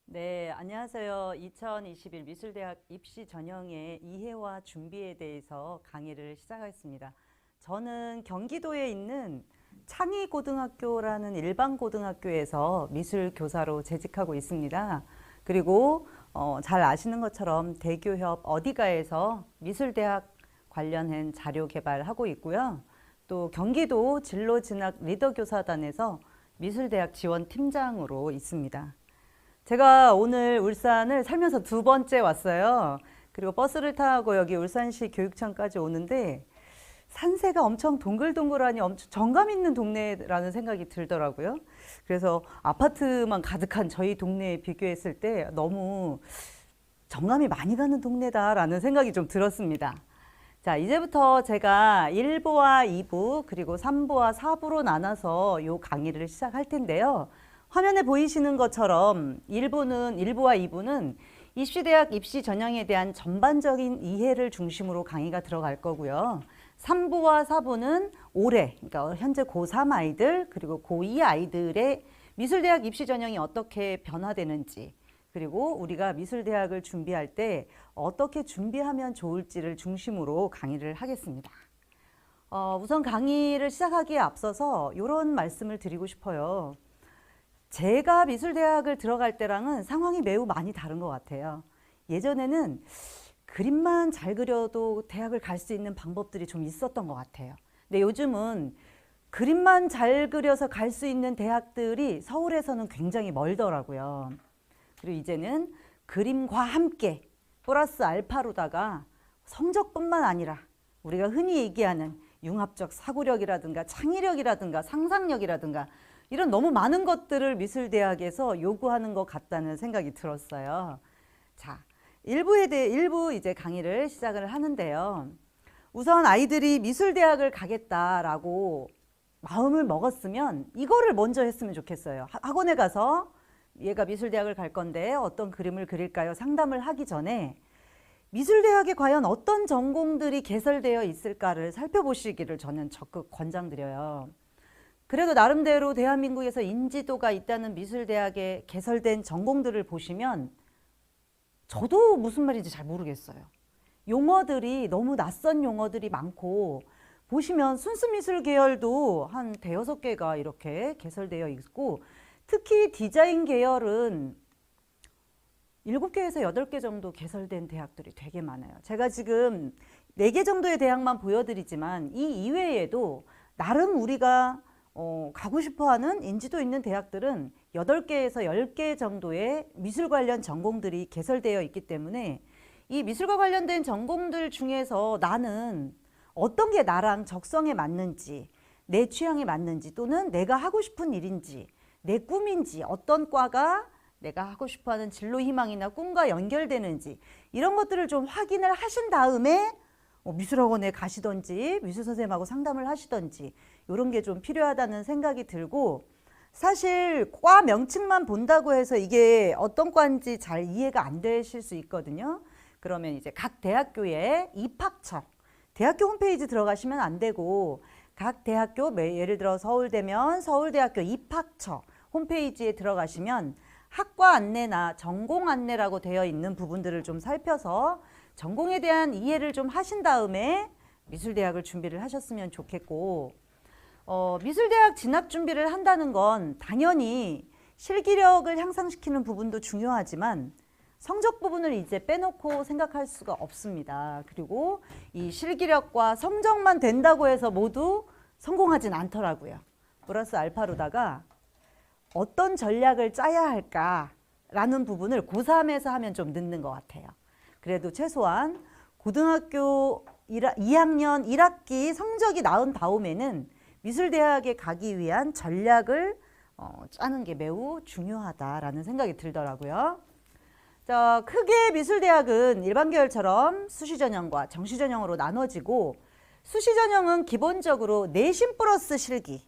네, 안녕하세요. 2021 미술대학 입시 전형의 이해와 준비에 대해서 강의를 시작하겠습니다. 저는 경기도에 있는 창의고등학교라는 일반 고등학교에서 미술교사로 재직하고 있습니다. 그리고 잘 아시는 것처럼 대교협 어디가에서 미술대학 관련한 자료 개발하고 있고요. 또 경기도 진로진학 리더교사단에서 미술대학 지원팀장으로 있습니다. 제가 오늘 울산을 살면서 두 번째 왔어요. 그리고 버스를 타고 여기 울산시 교육청까지 오는데 산세가 엄청 동글동글하니 엄청 정감 있는 동네라는 생각이 들더라고요. 그래서 아파트만 가득한 저희 동네에 비교했을 때 너무 정감이 많이 가는 동네다라는 생각이 좀 들었습니다. 자, 이제부터 제가 1부와 2부 그리고 3부와 4부로 나눠서 이 강의를 시작할 텐데요. 화면에 보이시는 것처럼 1부와 2부는 입시대학 입시 전형에 대한 전반적인 이해를 중심으로 강의가 들어갈 거고요. 3부와 4부는 올해, 그러니까 현재 고3 아이들 그리고 고2 아이들의 미술대학 입시 전형이 어떻게 변화되는지, 그리고 우리가 미술대학을 준비할 때 어떻게 준비하면 좋을지를 중심으로 강의를 하겠습니다. 우선 강의를 시작하기에 앞서서 이런 말씀을 드리고 싶어요. 제가 미술대학을 들어갈 때랑은 상황이 매우 많이 다른 것 같아요. 예전에는 그림만 잘 그려도 대학을 갈 수 있는 방법들이 좀 있었던 것 같아요. 근데 요즘은 그림만 잘 그려서 갈 수 있는 대학들이 서울에서는 굉장히 멀더라고요. 그리고 이제는 그림과 함께 플러스 알파로다가 성적뿐만 아니라 우리가 흔히 얘기하는 융합적 사고력이라든가 창의력이라든가 상상력이라든가 이런 너무 많은 것들을 미술대학에서 요구하는 것 같다는 생각이 들었어요. 자, 1부 이제 강의를 시작을 하는데요. 우선 아이들이 미술대학을 가겠다라고 마음을 먹었으면 이거를 먼저 했으면 좋겠어요. 학원에 가서 얘가 미술대학을 갈 건데 어떤 그림을 그릴까요? 상담을 하기 전에 미술대학에 과연 어떤 전공들이 개설되어 있을까를 살펴보시기를 저는 적극 권장드려요. 그래도 나름대로 대한민국에서 인지도가 있다는 미술대학에 개설된 전공들을 보시면 저도 무슨 말인지 잘 모르겠어요. 용어들이 너무 낯선 용어들이 많고 보시면 순수미술 계열도 한 대여섯 개가 이렇게 개설되어 있고 특히 디자인 계열은 7개에서 8개 정도 개설된 대학들이 되게 많아요. 제가 지금 4개 정도의 대학만 보여드리지만 이 이외에도 나름 우리가 가고 싶어하는 인지도 있는 대학들은 8개에서 10개 정도의 미술 관련 전공들이 개설되어 있기 때문에 이 미술과 관련된 전공들 중에서 나는 어떤 게 나랑 적성에 맞는지, 내 취향에 맞는지 또는 내가 하고 싶은 일인지, 내 꿈인지, 어떤 과가 내가 하고 싶어하는 진로 희망이나 꿈과 연결되는지 이런 것들을 좀 확인을 하신 다음에 미술학원에 가시던지 미술 선생님하고 상담을 하시던지 이런 게 좀 필요하다는 생각이 들고, 사실 과 명칭만 본다고 해서 이게 어떤 과인지 잘 이해가 안 되실 수 있거든요. 그러면 이제 각 대학교의 입학처, 대학교 홈페이지 들어가시면 안 되고 각 대학교, 예를 들어 서울대면 서울대학교 입학처 홈페이지에 들어가시면 학과 안내나 전공 안내라고 되어 있는 부분들을 좀 살펴서 전공에 대한 이해를 좀 하신 다음에 미술대학을 준비를 하셨으면 좋겠고, 미술대학 진학 준비를 한다는 건 당연히 실기력을 향상시키는 부분도 중요하지만 성적 부분을 이제 빼놓고 생각할 수가 없습니다. 그리고 이 실기력과 성적만 된다고 해서 모두 성공하진 않더라고요. 플러스 알파로다가 어떤 전략을 짜야 할까라는 부분을 고3에서 하면 좀 늦는 것 같아요. 그래도 최소한 고등학교 2학년 1학기 성적이 나온 다음에는 미술대학에 가기 위한 전략을 짜는 게 매우 중요하다라는 생각이 들더라고요. 자, 크게 미술대학은 일반 계열처럼 수시전형과 정시전형으로 나눠지고, 수시전형은 기본적으로 내신 플러스 실기,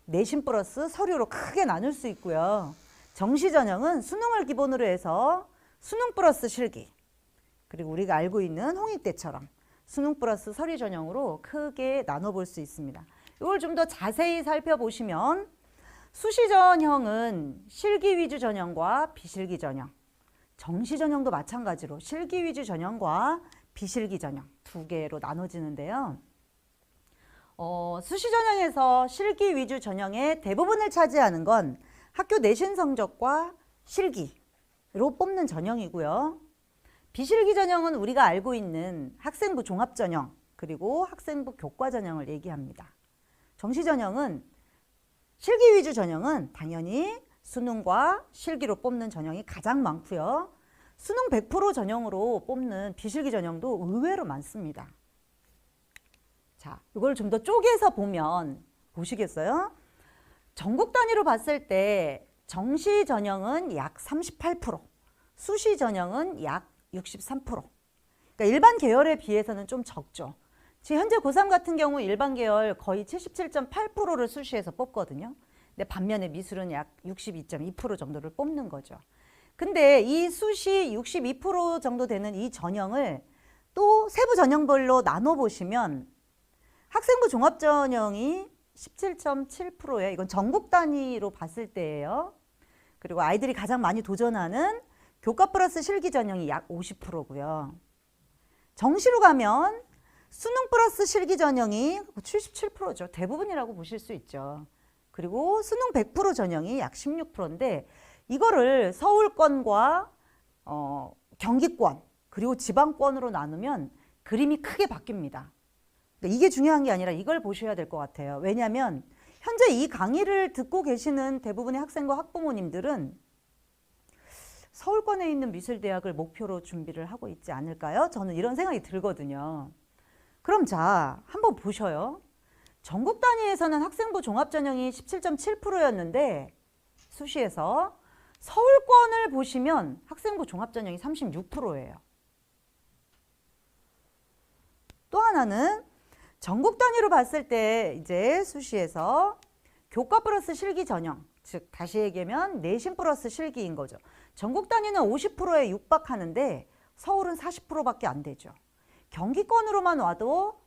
내신 플러스 서류로 크게 나눌 수 있고요. 정시전형은 수능을 기본으로 해서 수능 플러스 실기, 그리고 우리가 알고 있는 홍익대처럼 수능 플러스 서류 전형으로 크게 나눠볼 수 있습니다. 이걸 좀 더 자세히 살펴보시면 수시 전형은 실기 위주 전형과 비실기 전형, 정시 전형도 마찬가지로 실기 위주 전형과 비실기 전형 두 개로 나눠지는데요. 수시 전형에서 실기 위주 전형의 대부분을 차지하는 건 학교 내신 성적과 실기로 뽑는 전형이고요. 비실기 전형은 우리가 알고 있는 학생부 종합 전형 그리고 학생부 교과 전형을 얘기합니다. 정시 전형은 실기 위주 전형은 당연히 수능과 실기로 뽑는 전형이 가장 많고요. 수능 100% 전형으로 뽑는 비실기 전형도 의외로 많습니다. 자, 이걸 좀 더 쪼개서 보면 보시겠어요? 전국 단위로 봤을 때 정시 전형은 약 38%, 수시 전형은 약 63%. 그러니까 일반 계열에 비해서는 좀 적죠. 지금 현재 고3 같은 경우 일반 계열 거의 77.8%를 수시에서 뽑거든요. 근데 반면에 미술은 약 62.2% 정도를 뽑는 거죠. 근데 이 수시 62% 정도 되는 이 전형을 또 세부 전형별로 나눠보시면 학생부 종합전형이 17.7%예요. 이건 전국 단위로 봤을 때예요. 그리고 아이들이 가장 많이 도전하는 교과 플러스 실기 전형이 약 50%고요. 정시로 가면 수능 플러스 실기 전형이 77%죠. 대부분이라고 보실 수 있죠. 그리고 수능 100% 전형이 약 16%인데 이거를 서울권과 경기권 그리고 지방권으로 나누면 그림이 크게 바뀝니다. 이게 중요한 게 아니라 이걸 보셔야 될 것 같아요. 왜냐하면 현재 이 강의를 듣고 계시는 대부분의 학생과 학부모님들은 서울권에 있는 미술대학을 목표로 준비를 하고 있지 않을까요? 저는 이런 생각이 들거든요. 그럼 자, 한번 보셔요. 전국 단위에서는 학생부 종합전형이 17.7%였는데 수시에서 서울권을 보시면 학생부 종합전형이 36%예요. 또 하나는 전국 단위로 봤을 때 이제 수시에서 교과 플러스 실기 전형, 즉 다시 얘기하면 내신 플러스 실기인 거죠. 전국 단위는 50%에 육박하는데 서울은 40%밖에 안 되죠. 경기권으로만 와도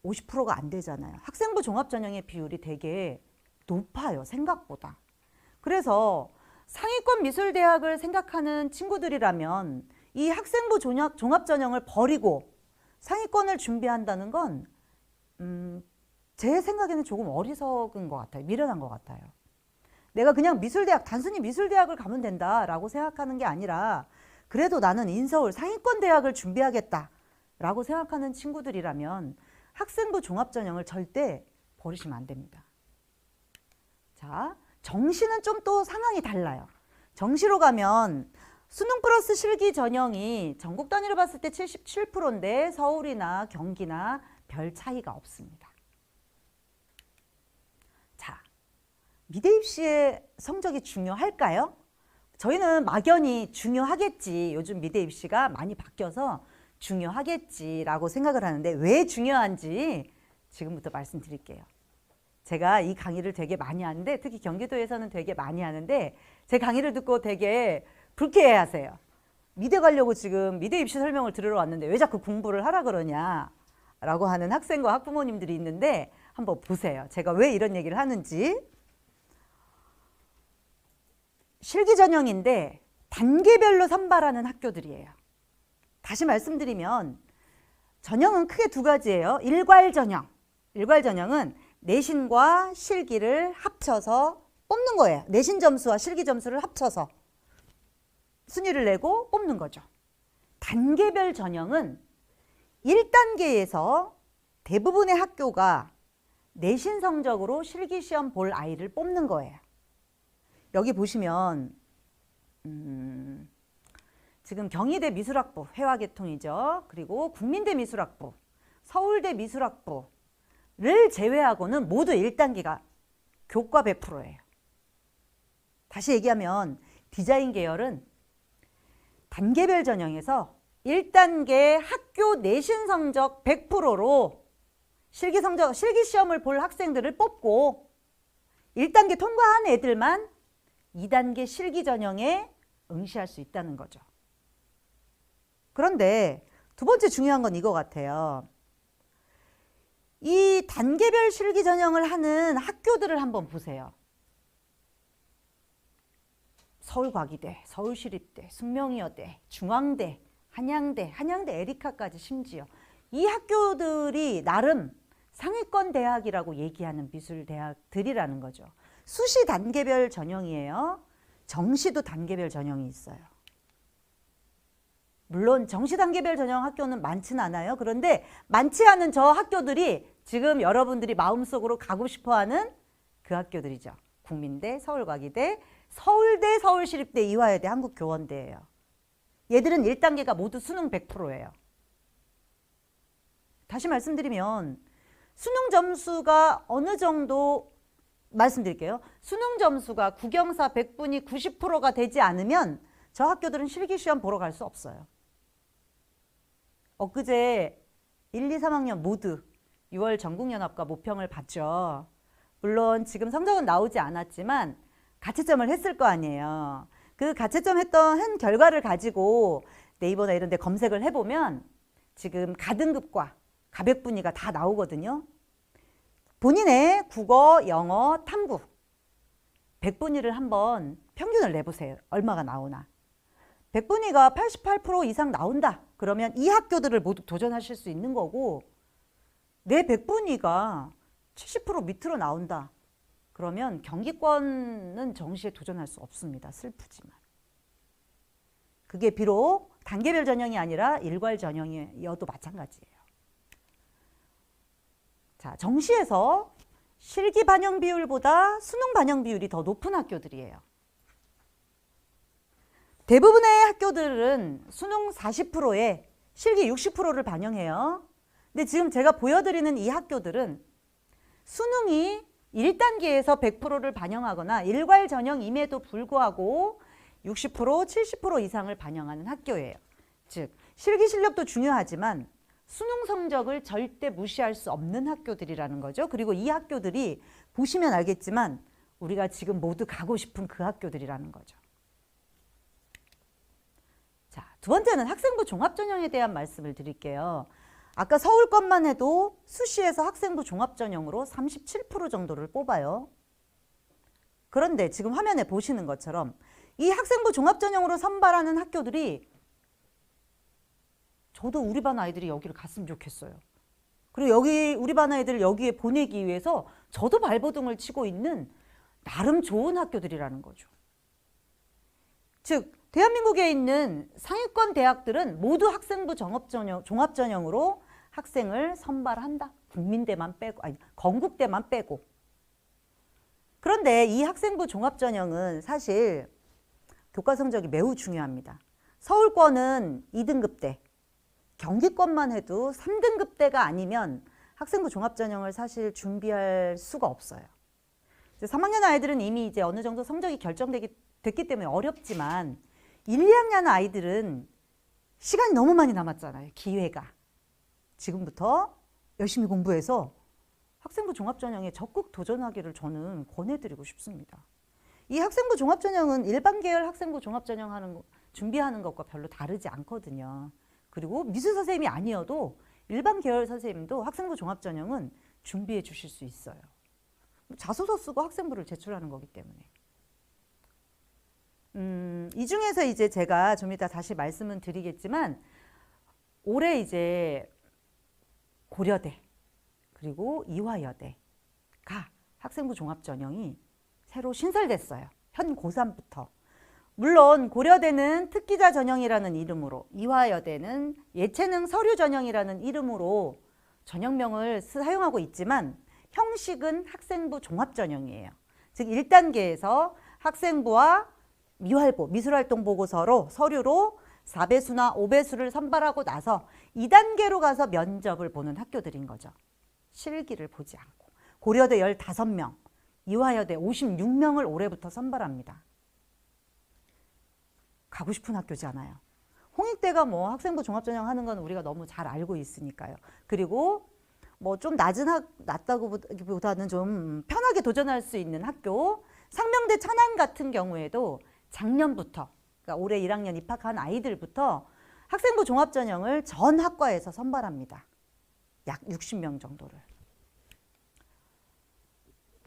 50%가 안 되잖아요. 학생부 종합전형의 비율이 되게 높아요, 생각보다. 그래서 상위권 미술대학을 생각하는 친구들이라면 이 학생부 종합전형을 버리고 상위권을 준비한다는 건 제 생각에는 조금 어리석은 것 같아요. 미련한 것 같아요. 내가 그냥 미술대학, 단순히 미술대학을 가면 된다라고 생각하는 게 아니라 그래도 나는 인서울 상위권 대학을 준비하겠다라고 생각하는 친구들이라면 학생부 종합전형을 절대 버리시면 안 됩니다. 자, 정시는 좀 또 상황이 달라요. 정시로 가면 수능 플러스 실기 전형이 전국 단위로 봤을 때 77%인데 서울이나 경기나 별 차이가 없습니다. 자, 미대 입시의 성적이 중요할까요? 저희는 막연히 중요하겠지. 요즘 미대 입시가 많이 바뀌어서 중요하겠지라고 생각을 하는데 왜 중요한지 지금부터 말씀드릴게요. 제가 이 강의를 되게 많이 하는데 특히 경기도에서는 되게 많이 하는데 제 강의를 듣고 되게 불쾌해 하세요. 미대 가려고 지금 미대 입시 설명을 들으러 왔는데 왜 자꾸 공부를 하라 그러냐 라고 하는 학생과 학부모님들이 있는데 한번 보세요. 제가 왜 이런 얘기를 하는지. 실기 전형인데 단계별로 선발하는 학교들이에요. 다시 말씀드리면 전형은 크게 두 가지예요. 일괄 전형. 일괄 전형은 내신과 실기를 합쳐서 뽑는 거예요. 내신 점수와 실기 점수를 합쳐서 순위를 내고 뽑는 거죠. 단계별 전형은 1단계에서 대부분의 학교가 내신 성적으로 실기시험 볼 아이를 뽑는 거예요. 여기 보시면 지금 경희대 미술학부, 회화계통이죠. 그리고 국민대 미술학부, 서울대 미술학부를 제외하고는 모두 1단계가 교과 100%예요. 다시 얘기하면 디자인 계열은 단계별 전형에서 1단계 학교 내신 성적 100%로 실기 시험을 볼 학생들을 뽑고 1단계 통과한 애들만 2단계 실기 전형에 응시할 수 있다는 거죠. 그런데 두 번째 중요한 건 이거 같아요. 이 단계별 실기 전형을 하는 학교들을 한번 보세요. 서울과기대, 서울시립대, 숙명여대, 중앙대, 한양대 에리카까지 심지어 이 학교들이 나름 상위권 대학이라고 얘기하는 미술대학들이라는 거죠. 수시 단계별 전형이에요. 정시도 단계별 전형이 있어요. 물론 정시 단계별 전형 학교는 많지는 않아요. 그런데 많지 않은 저 학교들이 지금 여러분들이 마음속으로 가고 싶어하는 그 학교들이죠. 국민대, 서울과기대, 서울대, 서울시립대, 이화여대, 한국교원대예요. 얘들은 1단계가 모두 수능 100%예요. 다시 말씀드리면 수능 점수가 어느 정도 말씀드릴게요. 수능 점수가 국영사 100분이 90%가 되지 않으면 저 학교들은 실기시험 보러 갈 수 없어요. 엊그제 1, 2, 3학년 모두 6월 전국연합과 모평을 봤죠. 물론 지금 성적은 나오지 않았지만 가채점을 했을 거 아니에요. 그 가채점 한 결과를 가지고 네이버나 이런 데 검색을 해보면 지금 가등급과 가백분위가 다 나오거든요. 본인의 국어, 영어, 탐구 100분위를 한번 평균을 내보세요. 얼마가 나오나. 100분위가 88% 이상 나온다. 그러면 이 학교들을 모두 도전하실 수 있는 거고 내 100분위가 70% 밑으로 나온다. 그러면 경기권은 정시에 도전할 수 없습니다. 슬프지만. 그게 비록 단계별 전형이 아니라 일괄 전형이어도 마찬가지예요. 자, 정시에서 실기 반영 비율보다 수능 반영 비율이 더 높은 학교들이에요. 대부분의 학교들은 수능 40%에 실기 60%를 반영해요. 근데 지금 제가 보여드리는 이 학교들은 수능이 1단계에서 100%를 반영하거나 일괄 전형임에도 불구하고 60%, 70% 이상을 반영하는 학교예요. 즉, 실기 실력도 중요하지만 수능 성적을 절대 무시할 수 없는 학교들이라는 거죠. 그리고 이 학교들이 보시면 알겠지만 우리가 지금 모두 가고 싶은 그 학교들이라는 거죠. 자, 두 번째는 학생부 종합전형에 대한 말씀을 드릴게요. 아까 서울 것만 해도 수시에서 학생부 종합전형으로 37% 정도를 뽑아요. 그런데 지금 화면에 보시는 것처럼 이 학생부 종합전형으로 선발하는 학교들이 저도 우리 반 아이들이 여기를 갔으면 좋겠어요. 그리고 여기 우리 반 아이들을 여기에 보내기 위해서 저도 발버둥을 치고 있는 나름 좋은 학교들이라는 거죠. 즉 대한민국에 있는 상위권 대학들은 모두 학생부 종합전형으로 학생을 선발한다. 국민대만 빼고, 아니 건국대만 빼고. 그런데 이 학생부 종합전형은 사실 교과 성적이 매우 중요합니다. 서울권은 2등급대, 경기권만 해도 3등급대가 아니면 학생부 종합전형을 사실 준비할 수가 없어요. 3학년 아이들은 이미 이제 어느 정도 성적이 됐기 때문에 어렵지만 1, 2학년 아이들은 시간이 너무 많이 남았잖아요. 기회가. 지금부터 열심히 공부해서 학생부 종합전형에 적극 도전하기를 저는 권해드리고 싶습니다. 이 학생부 종합전형은 일반 계열 학생부 종합전형 준비하는 것과 별로 다르지 않거든요. 그리고 미술 선생님이 아니어도 일반 계열 선생님도 학생부 종합전형은 준비해 주실 수 있어요. 자소서 쓰고 학생부를 제출하는 거기 때문에. 이 중에서 이제 제가 좀 이따 다시 말씀은 드리겠지만 올해 이제 고려대 그리고 이화여대가 학생부 종합전형이 새로 신설됐어요. 현 고3부터. 물론 고려대는 특기자 전형이라는 이름으로, 이화여대는 예체능 서류 전형이라는 이름으로 전형명을 사용하고 있지만 형식은 학생부 종합전형이에요. 즉 1단계에서 학생부와 미활보, 미술활동 보고서로 서류로 4배수나 5배수를 선발하고 나서 2단계로 가서 면접을 보는 학교들인 거죠. 실기를 보지 않고. 고려대 15명, 이화여대 56명을 올해부터 선발합니다. 가고 싶은 학교잖아요. 홍익대가 뭐 학생부 종합전형 하는 건 우리가 너무 잘 알고 있으니까요. 그리고 뭐 좀 낮다고보다는 좀 편하게 도전할 수 있는 학교, 상명대 천안 같은 경우에도 작년부터, 그러니까 올해 1학년 입학한 아이들부터 학생부 종합전형을 전 학과에서 선발합니다. 약 60명 정도를.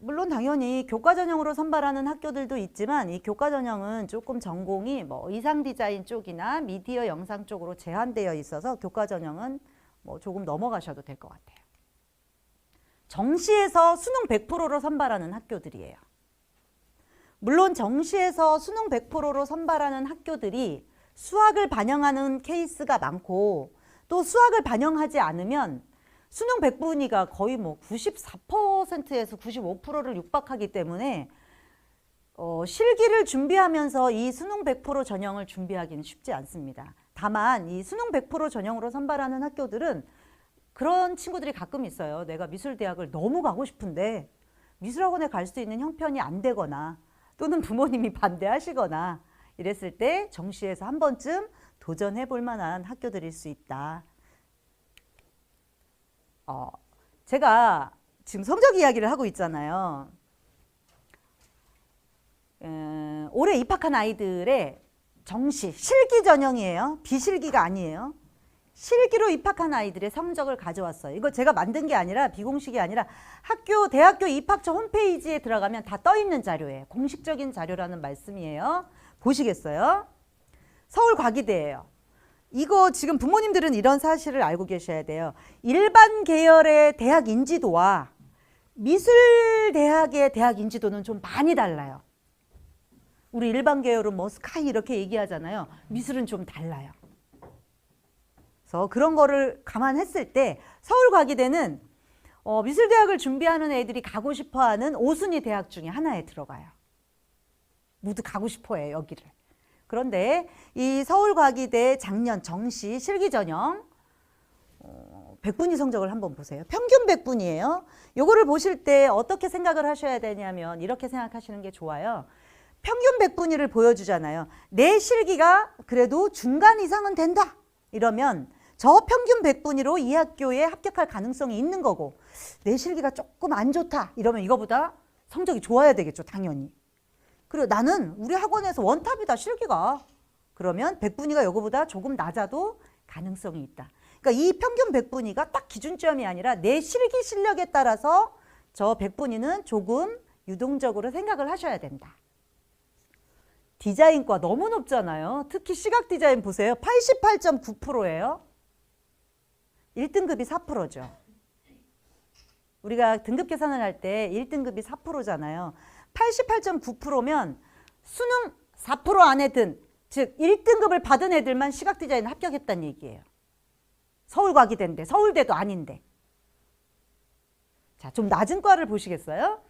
물론 당연히 교과 전형으로 선발하는 학교들도 있지만 이 교과 전형은 조금 전공이 뭐 의상 디자인 쪽이나 미디어 영상 쪽으로 제한되어 있어서 교과 전형은 뭐 조금 넘어가셔도 될 것 같아요. 정시에서 수능 100%로 선발하는 학교들이에요. 물론 정시에서 수능 100%로 선발하는 학교들이 수학을 반영하는 케이스가 많고 또 수학을 반영하지 않으면 수능 100분위가 거의 뭐 94%에서 95%를 육박하기 때문에 실기를 준비하면서 이 수능 100% 전형을 준비하기는 쉽지 않습니다. 다만 이 수능 100% 전형으로 선발하는 학교들은 그런 친구들이 가끔 있어요. 내가 미술대학을 너무 가고 싶은데 미술학원에 갈 수 있는 형편이 안 되거나 또는 부모님이 반대하시거나 이랬을 때 정시에서 한 번쯤 도전해 볼 만한 학교들일 수 있다. 제가 지금 성적 이야기를 하고 있잖아요. 올해 입학한 아이들의 정시, 실기 전형이에요. 비실기가 아니에요. 실기로 입학한 아이들의 성적을 가져왔어요. 이거 제가 만든 게 아니라 비공식이 아니라 대학교 입학처 홈페이지에 들어가면 다 떠 있는 자료예요. 공식적인 자료라는 말씀이에요. 보시겠어요? 서울과기대예요. 이거 지금 부모님들은 이런 사실을 알고 계셔야 돼요. 일반 계열의 대학 인지도와 미술대학의 대학 인지도는 좀 많이 달라요. 우리 일반 계열은 뭐 스카이 이렇게 얘기하잖아요. 미술은 좀 달라요. 그래서 그런 거를 감안했을 때 서울과기대는 미술대학을 준비하는 애들이 가고 싶어하는 5순위 대학 중에 하나에 들어가요. 모두 가고 싶어해요, 여기를. 그런데 이 서울과기대 작년 정시 실기전형 100분위 성적을 한번 보세요. 평균 100분이에요. 요거를 보실 때 어떻게 생각을 하셔야 되냐면 이렇게 생각하시는 게 좋아요. 평균 100분위를 보여주잖아요. 내 실기가 그래도 중간 이상은 된다. 이러면 저 평균 100분위로 이 학교에 합격할 가능성이 있는 거고 내 실기가 조금 안 좋다. 이러면 이거보다 성적이 좋아야 되겠죠, 당연히. 그리고 나는 우리 학원에서 원탑이다, 실기가. 그러면 100분위가 이거보다 조금 낮아도 가능성이 있다. 그러니까 이 평균 100분위가 딱 기준점이 아니라 내 실기 실력에 따라서 저 100분위는 조금 유동적으로 생각을 하셔야 된다. 디자인과 너무 높잖아요. 특히 시각 디자인 보세요. 88.9%예요. 1등급이 4%죠. 우리가 등급 계산을 할 때 1등급이 4%잖아요. 88.9%면 수능 4% 안에 든, 즉 1등급을 받은 애들만 시각 디자인 합격했다는 얘기예요. 서울과기대인데, 서울대도 아닌데. 자, 좀 낮은 과를 보시겠어요?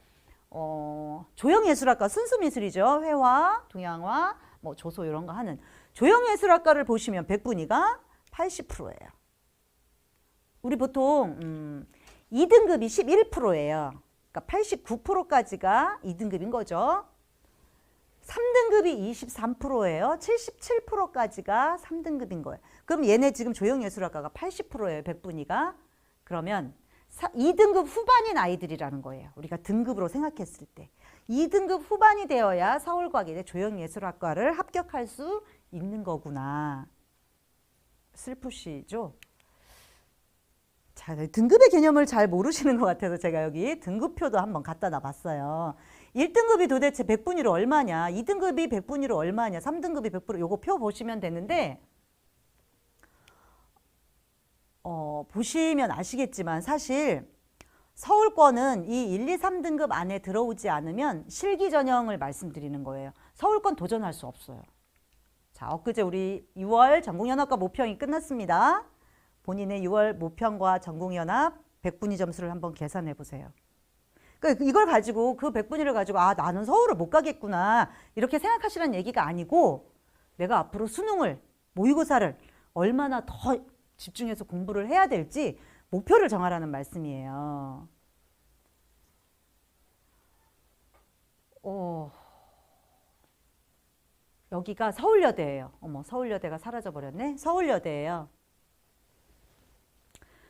조형예술학과 순수미술이죠. 회화, 동양화, 뭐 조소 이런 거 하는 조형예술학과를 보시면 100분위가 80%예요. 우리 보통 2등급이 11%예요. 그러니까 89%까지가 2등급인 거죠. 3등급이 23%예요. 77%까지가 3등급인 거예요. 그럼 얘네 지금 조형예술학과가 80%예요. 100분위가. 그러면 2등급 후반인 아이들이라는 거예요. 우리가 등급으로 생각했을 때. 2등급 후반이 되어야 서울과기대 조형예술학과를 합격할 수 있는 거구나. 슬프시죠? 자, 등급의 개념을 잘 모르시는 것 같아서 제가 여기 등급표도 한번 갖다 놔봤어요. 1등급이 도대체 100분위로 얼마냐, 2등급이 100분위로 얼마냐, 3등급이 100%, 요거 표 보시면 되는데 보시면 아시겠지만 사실 서울권은 이 1, 2, 3등급 안에 들어오지 않으면 실기 전형을 말씀드리는 거예요. 서울권 도전할 수 없어요. 자, 엊그제 우리 6월 전공연합과 모평이 끝났습니다. 본인의 6월 모평과 전공연합 100분위 점수를 한번 계산해 보세요. 그러니까 이걸 가지고 그 100분위를 가지고 아, 나는 서울을 못 가겠구나 이렇게 생각하시라는 얘기가 아니고 내가 앞으로 수능을, 모의고사를 얼마나 더 집중해서 공부를 해야 될지 목표를 정하라는 말씀이에요. 여기가 서울여대예요. 어머, 서울여대가 사라져버렸네. 서울여대예요.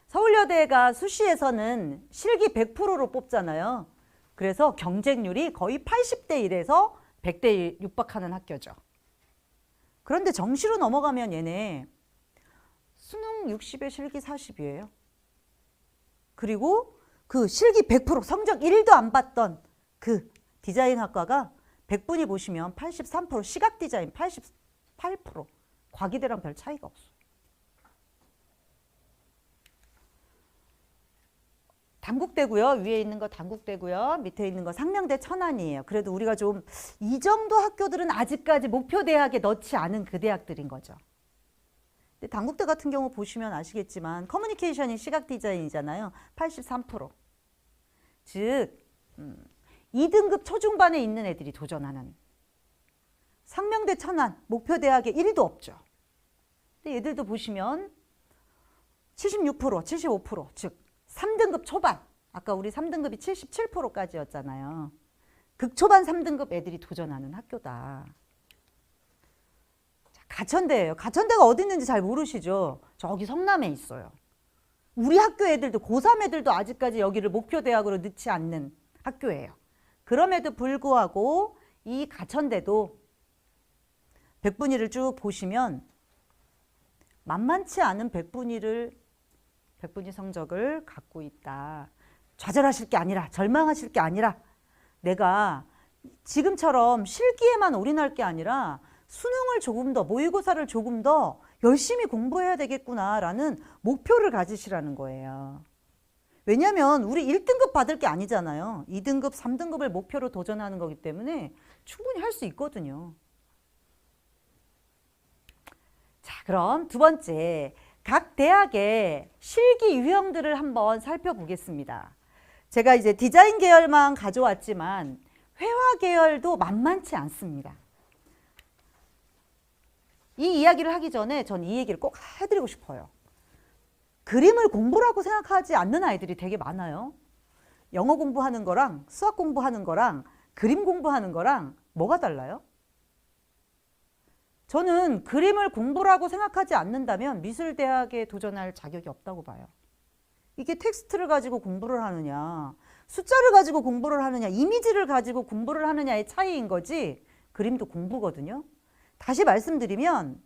서울여대가 수시에서는 실기 100%로 뽑잖아요. 그래서 경쟁률이 거의 80대 1에서 100대 1 육박하는 학교죠. 그런데 정시로 넘어가면 얘네 수능 60에 실기 40이에요. 그리고 그 실기 100% 성적 1도 안 봤던 그 디자인학과가 100분이 보시면 83%, 시각 디자인 88%, 과기대랑 별 차이가 없어요. 단국대고요. 위에 있는 거 단국대고요. 밑에 있는 거 상명대 천안이에요. 그래도 우리가 좀 이 정도 학교들은 아직까지 목표 대학에 넣지 않은 그 대학들인 거죠. 근데 단국대 같은 경우 보시면 아시겠지만 커뮤니케이션이 시각 디자인이잖아요. 83%. 즉 2등급 초중반에 있는 애들이 도전하는. 상명대 천안 목표 대학에 1도 없죠. 근데 얘들도 보시면 76%, 75%, 즉 3등급 초반. 아까 우리 3등급이 77%까지였잖아요. 극초반 3등급 애들이 도전하는 학교다. 자, 가천대예요. 가천대가 어디 있는지 잘 모르시죠? 저기 성남에 있어요. 우리 학교 애들도 고3 애들도 아직까지 여기를 목표 대학으로 넣지 않는 학교예요. 그럼에도 불구하고 이 가천대도 100분위를 쭉 보시면 만만치 않은 100분위 성적을 갖고 있다. 좌절하실 게 아니라, 절망하실 게 아니라 내가 지금처럼 실기에만 올인할 게 아니라 수능을 조금 더, 모의고사를 조금 더 열심히 공부해야 되겠구나라는 목표를 가지시라는 거예요. 왜냐하면 우리 1등급 받을 게 아니잖아요. 2등급, 3등급을 목표로 도전하는 거기 때문에 충분히 할 수 있거든요. 자, 그럼 두 번째, 각 대학의 실기 유형들을 한번 살펴보겠습니다. 제가 이제 디자인 계열만 가져왔지만 회화 계열도 만만치 않습니다. 이 이야기를 하기 전에 전 이 얘기를 꼭 해드리고 싶어요. 그림을 공부라고 생각하지 않는 아이들이 되게 많아요. 영어 공부하는 거랑 수학 공부하는 거랑 그림 공부하는 거랑 뭐가 달라요? 저는 그림을 공부라고 생각하지 않는다면 미술대학에 도전할 자격이 없다고 봐요. 이게 텍스트를 가지고 공부를 하느냐, 숫자를 가지고 공부를 하느냐, 이미지를 가지고 공부를 하느냐의 차이인 거지 그림도 공부거든요. 다시 말씀드리면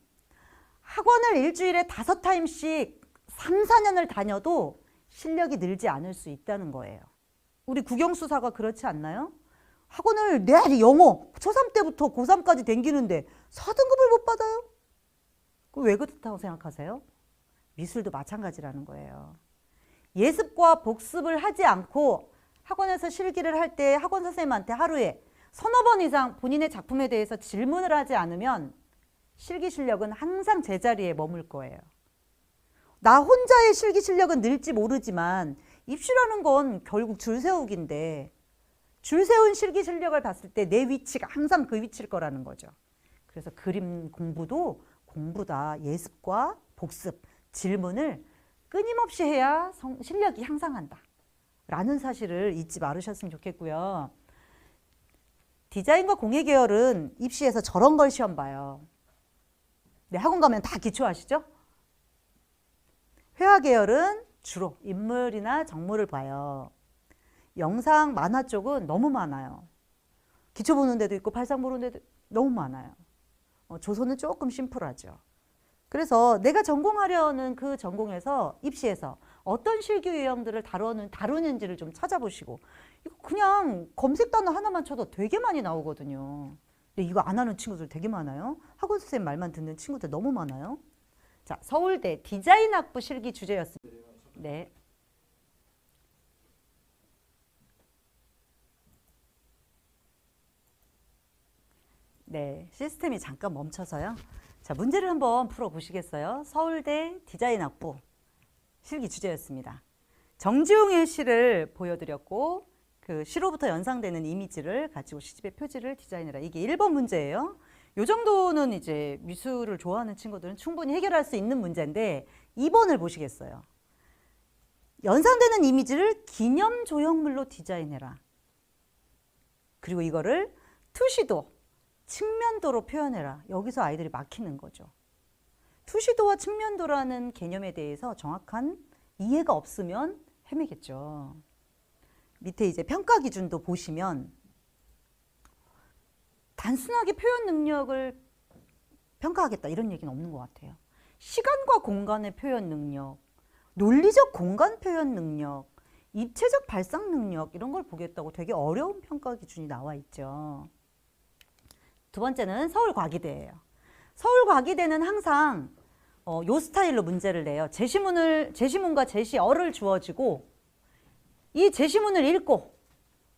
학원을 일주일에 5타임씩 3, 4년을 다녀도 실력이 늘지 않을 수 있다는 거예요. 우리 국영수사가 그렇지 않나요? 학원을 내일 영어 초3 때부터 고3까지 댕기는데 4등급을 못 받아요? 왜 그렇다고 생각하세요? 미술도 마찬가지라는 거예요. 예습과 복습을 하지 않고 학원에서 실기를 할 때 학원 선생님한테 하루에 서너 번 이상 본인의 작품에 대해서 질문을 하지 않으면 실기 실력은 항상 제자리에 머물 거예요. 나 혼자의 실기 실력은 늘지 모르지만 입시라는 건 결국 줄 세우기인데 줄 세운 실기 실력을 봤을 때 내 위치가 항상 그 위치일 거라는 거죠. 그래서 그림 공부도 공부다. 예습과 복습, 질문을 끊임없이 해야 실력이 향상한다. 라는 사실을 잊지 말으셨으면 좋겠고요. 디자인과 공예 계열은 입시에서 저런 걸 시험 봐요. 네, 학원 가면 다 기초하시죠? 회화 계열은 주로 인물이나 정물을 봐요. 영상, 만화 쪽은 너무 많아요. 기초 보는 데도 있고 발상 보는 데도 너무 많아요. 조선은 조금 심플하죠. 그래서 내가 전공하려는 그 전공에서 입시에서 어떤 실기 유형들을 다루는지를 좀 찾아보시고 이거 그냥 검색 단어 하나만 쳐도 되게 많이 나오거든요. 근데 이거 안 하는 친구들 되게 많아요. 학원 선생님 말만 듣는 친구들 너무 많아요. 자, 서울대 디자인학부 실기 주제였습니다. 네. 네, 시스템이 잠깐 멈춰서요. 자, 문제를 한번 풀어보시겠어요? 서울대 디자인학부 실기 주제였습니다. 정지용의 시를 보여드렸고 그 시로부터 연상되는 이미지를 가지고 시집의 표지를 디자인해라. 이게 1번 문제예요. 이 정도는 이제 미술을 좋아하는 친구들은 충분히 해결할 수 있는 문제인데 2번을 보시겠어요? 연상되는 이미지를 기념 조형물로 디자인해라. 그리고 이거를 투시도, 측면도로 표현해라. 여기서 아이들이 막히는 거죠. 투시도와 측면도라는 개념에 대해서 정확한 이해가 없으면 헤매겠죠. 밑에 이제 평가 기준도 보시면 단순하게 표현 능력을 평가하겠다 이런 얘기는 없는 것 같아요. 시간과 공간의 표현 능력, 논리적 공간 표현 능력, 입체적 발상 능력 이런 걸 보겠다고 되게 어려운 평가 기준이 나와 있죠. 두 번째는 서울과기대예요. 서울과기대는 항상 요 스타일로 문제를 내요. 제시문과 제시어를 주어지고 이 제시문을 읽고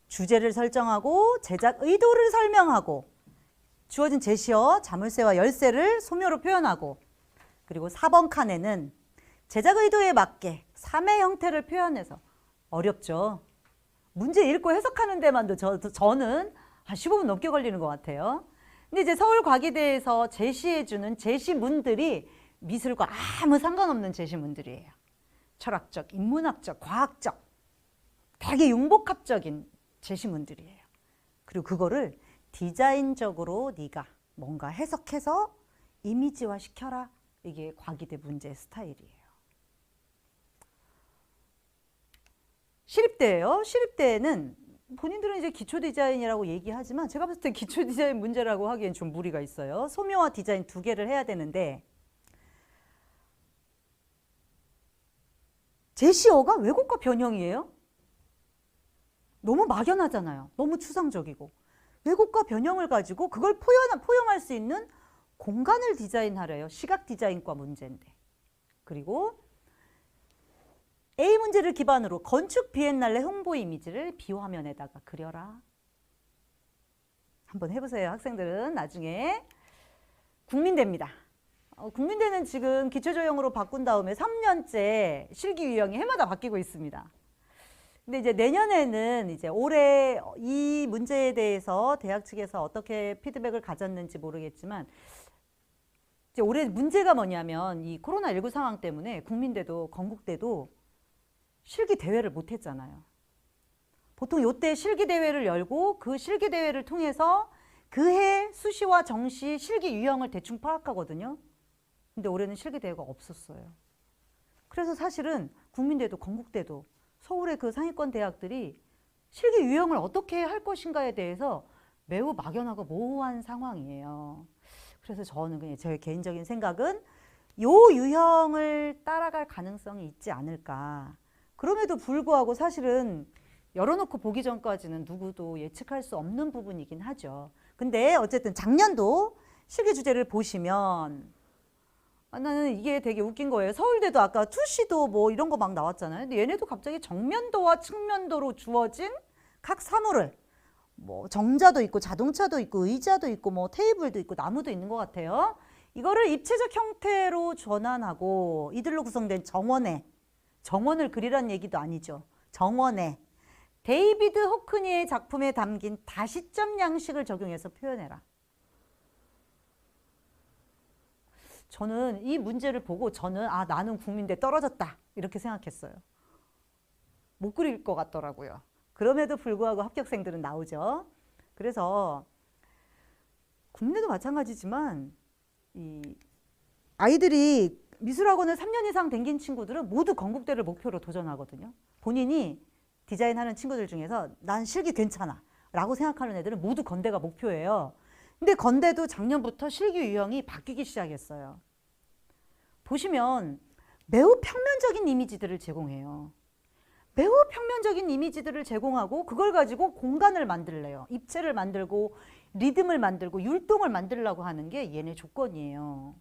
주제를 설정하고 제작 의도를 설명하고 주어진 제시어, 자물쇠와 열쇠를 소묘로 표현하고 그리고 4번 칸에는 제작 의도에 맞게 3의 형태를 표현해서 어렵죠. 문제 읽고 해석하는 데만도 저는 한 15분 넘게 걸리는 것 같아요. 근데 이제 서울과기대에서 제시해주는 제시문들이 미술과 아무 상관없는 제시문들이에요. 철학적, 인문학적, 과학적, 되게 융복합적인 제시문들이에요. 그리고 그거를 디자인적으로 네가 뭔가 해석해서 이미지화 시켜라. 이게 과기대 문제 스타일이에요. 시립대예요. 시립대에는 본인들은 이제 기초 디자인이라고 얘기하지만 제가 봤을 때 기초 디자인 문제라고 하기엔 좀 무리가 있어요. 소묘와 디자인 두 개를 해야 되는데 제시어가 왜곡과 변형이에요? 너무 막연하잖아요. 너무 추상적이고. 왜곡과 변형을 가지고 그걸 포용할 수 있는 공간을 디자인하래요. 시각 디자인과 문제인데. 그리고 A 문제를 기반으로 건축 비엔날레 홍보 이미지를 비화면에다가 그려라. 한번 해보세요. 학생들은 나중에. 국민대입니다. 국민대는 지금 기초조형으로 바꾼 다음에 3년째 실기 유형이 해마다 바뀌고 있습니다. 근데 이제 내년에는 이제 올해 이 문제에 대해서 대학 측에서 어떻게 피드백을 가졌는지 모르겠지만 이제 올해 문제가 뭐냐면 이 코로나19 상황 때문에 국민대도 건국대도 실기 대회를 못 했잖아요. 보통 요때 실기 대회를 열고 그 실기 대회를 통해서 그해 수시와 정시 실기 유형을 대충 파악하거든요. 근데 올해는 실기 대회가 없었어요. 그래서 사실은 국민대도 건국대도 서울의 그 상위권 대학들이 실기 유형을 어떻게 할 것인가에 대해서 매우 막연하고 모호한 상황이에요. 그래서 저는 그냥 제 개인적인 생각은 요 유형을 따라갈 가능성이 있지 않을까. 그럼에도 불구하고 사실은 열어놓고 보기 전까지는 누구도 예측할 수 없는 부분이긴 하죠. 근데 어쨌든 작년도 실기 주제를 보시면 나는 이게 되게 웃긴 거예요. 서울대도 아까 투시도 뭐 이런 거 막 나왔잖아요. 근데 얘네도 갑자기 정면도와 측면도로 주어진 각 사물을 뭐 정자도 있고 자동차도 있고 의자도 있고 뭐 테이블도 있고 나무도 있는 것 같아요. 이거를 입체적 형태로 전환하고 이들로 구성된 정원을 그리란 얘기도 아니죠. 정원에 데이비드 호크니의 작품에 담긴 다시점 양식을 적용해서 표현해라. 저는 이 문제를 보고 나는 국민대 떨어졌다 이렇게 생각했어요. 못 그릴 것 같더라고요. 그럼에도 불구하고 합격생들은 나오죠. 그래서 국민대도 마찬가지지만 이 아이들이 미술학원을 3년 이상 다닌 친구들은 모두 건국대를 목표로 도전하거든요. 본인이 디자인하는 친구들 중에서 난 실기 괜찮아 라고 생각하는 애들은 모두 건대가 목표예요. 근데 건대도 작년부터 실기 유형이 바뀌기 시작했어요. 보시면 매우 평면적인 이미지들을 제공해요. 매우 평면적인 이미지들을 제공하고 그걸 가지고 공간을 만들래요. 입체를 만들고 리듬을 만들고 율동을 만들려고 하는 게 얘네 조건이에요.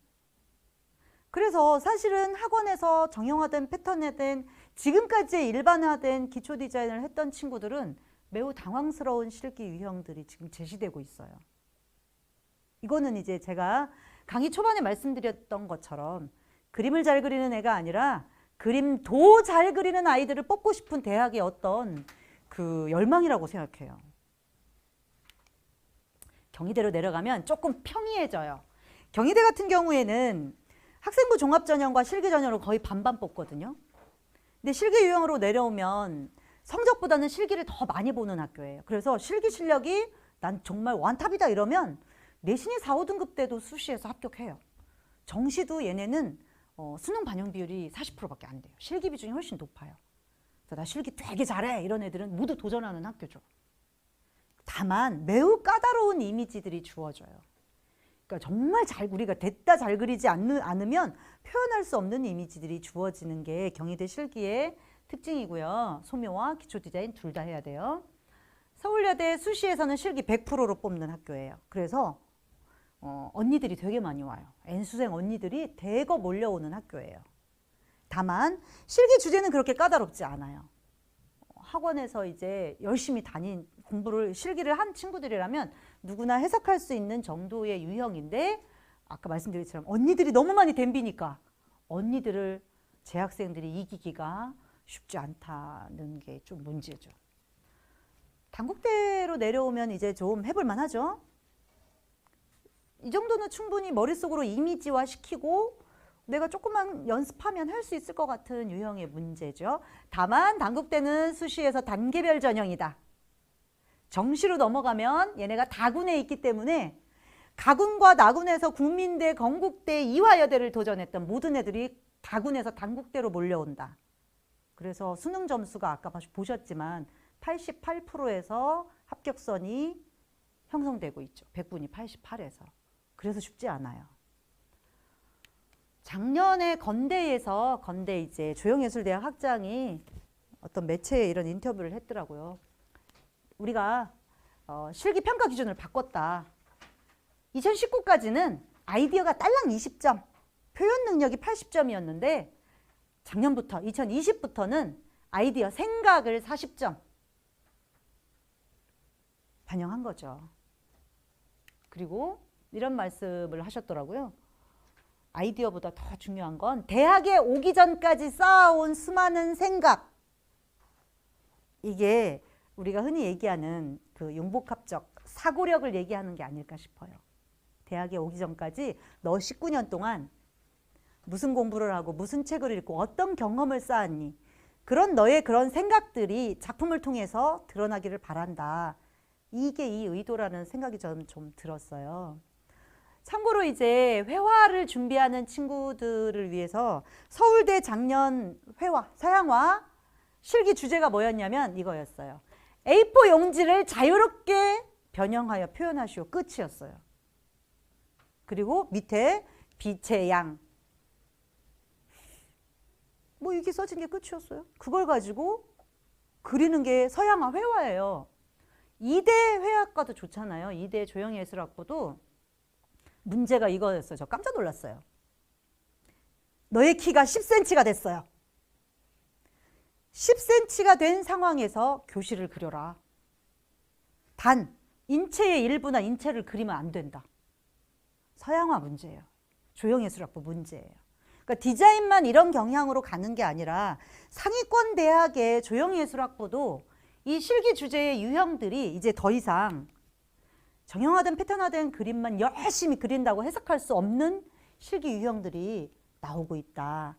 그래서 사실은 학원에서 정형화된 패턴화된 지금까지 일반화된 기초 디자인을 했던 친구들은 매우 당황스러운 실기 유형들이 지금 제시되고 있어요. 이거는 이제 제가 강의 초반에 말씀드렸던 것처럼 그림을 잘 그리는 애가 아니라 그림도 잘 그리는 아이들을 뽑고 싶은 대학의 어떤 그 열망이라고 생각해요. 경희대로 내려가면 조금 평이해져요. 경희대 같은 경우에는 학생부 종합전형과 실기전형으로 거의 반반 뽑거든요. 근데 실기 유형으로 내려오면 성적보다는 실기를 더 많이 보는 학교예요. 그래서 실기 실력이 난 정말 완탑이다 이러면 내신이 4, 5등급 때도 수시에서 합격해요. 정시도 얘네는 수능 반영 비율이 40%밖에 안 돼요. 실기 비중이 훨씬 높아요. 그래서 나 실기 되게 잘해 이런 애들은 모두 도전하는 학교죠. 다만 매우 까다로운 이미지들이 주어져요. 그러니까 정말 우리가 됐다 잘 그리지 않으면 표현할 수 없는 이미지들이 주어지는 게 경희대 실기의 특징이고요. 소묘와 기초 디자인 둘 다 해야 돼요. 서울여대 수시에서는 실기 100%로 뽑는 학교예요. 그래서 언니들이 되게 많이 와요. N수생 언니들이 대거 몰려오는 학교예요. 다만 실기 주제는 그렇게 까다롭지 않아요. 학원에서 이제 열심히 공부를 실기를 한 친구들이라면 누구나 해석할 수 있는 정도의 유형인데, 아까 말씀드린 것처럼 언니들이 너무 많이 덤비니까 언니들을 재학생들이 이기기가 쉽지 않다는 게 좀 문제죠. 단국대로 내려오면 이제 좀 해볼 만하죠. 이 정도는 충분히 머릿속으로 이미지화 시키고 내가 조금만 연습하면 할 수 있을 것 같은 유형의 문제죠. 다만 단국대는 수시에서 단계별 전형이다. 정시로 넘어가면 얘네가 다군에 있기 때문에 가군과 나군에서 국민대, 건국대, 이화여대를 도전했던 모든 애들이 다군에서 단국대로 몰려온다. 그래서 수능 점수가 아까 보셨지만 88%에서 합격선이 형성되고 있죠. 100분이 88에서. 그래서 쉽지 않아요. 작년에 건대에서 건대 이제 조영예술대학 학장이 어떤 매체에 이런 인터뷰를 했더라고요. 우리가 실기 평가 기준을 바꿨다. 2019까지는 아이디어가 딸랑 20점, 표현 능력이 80점이었는데 작년부터 2020부터는 아이디어 생각을 40점 반영한 거죠. 그리고 이런 말씀을 하셨더라고요. 아이디어보다 더 중요한 건 대학에 오기 전까지 쌓아온 수많은 생각. 이게 우리가 흔히 얘기하는 그 융복합적 사고력을 얘기하는 게 아닐까 싶어요. 대학에 오기 전까지 너 19년 동안 무슨 공부를 하고 무슨 책을 읽고 어떤 경험을 쌓았니? 그런 너의 그런 생각들이 작품을 통해서 드러나기를 바란다. 이게 이 의도라는 생각이 저는 좀 들었어요. 참고로 이제 회화를 준비하는 친구들을 위해서 서울대 작년 회화, 서양화 실기 주제가 뭐였냐면 이거였어요. A4 용지를 자유롭게 변형하여 표현하시오. 끝이었어요. 그리고 밑에 빛의 양. 뭐 이렇게 써진 게 끝이었어요. 그걸 가지고 그리는 게 서양화 회화예요. 이대 회화과도 좋잖아요. 이대 조형예술학부도 문제가 이거였어요. 저 깜짝 놀랐어요. 너의 키가 10cm가 됐어요. 10cm가 된 상황에서 교실을 그려라. 단 인체의 일부나 인체를 그리면 안 된다. 서양화 문제예요. 조형예술학부 문제예요. 그러니까 디자인만 이런 경향으로 가는 게 아니라 상위권 대학의 조형예술학부도 이 실기 주제의 유형들이 이제 더 이상 정형화된 패턴화된 그림만 열심히 그린다고 해석할 수 없는 실기 유형들이 나오고 있다는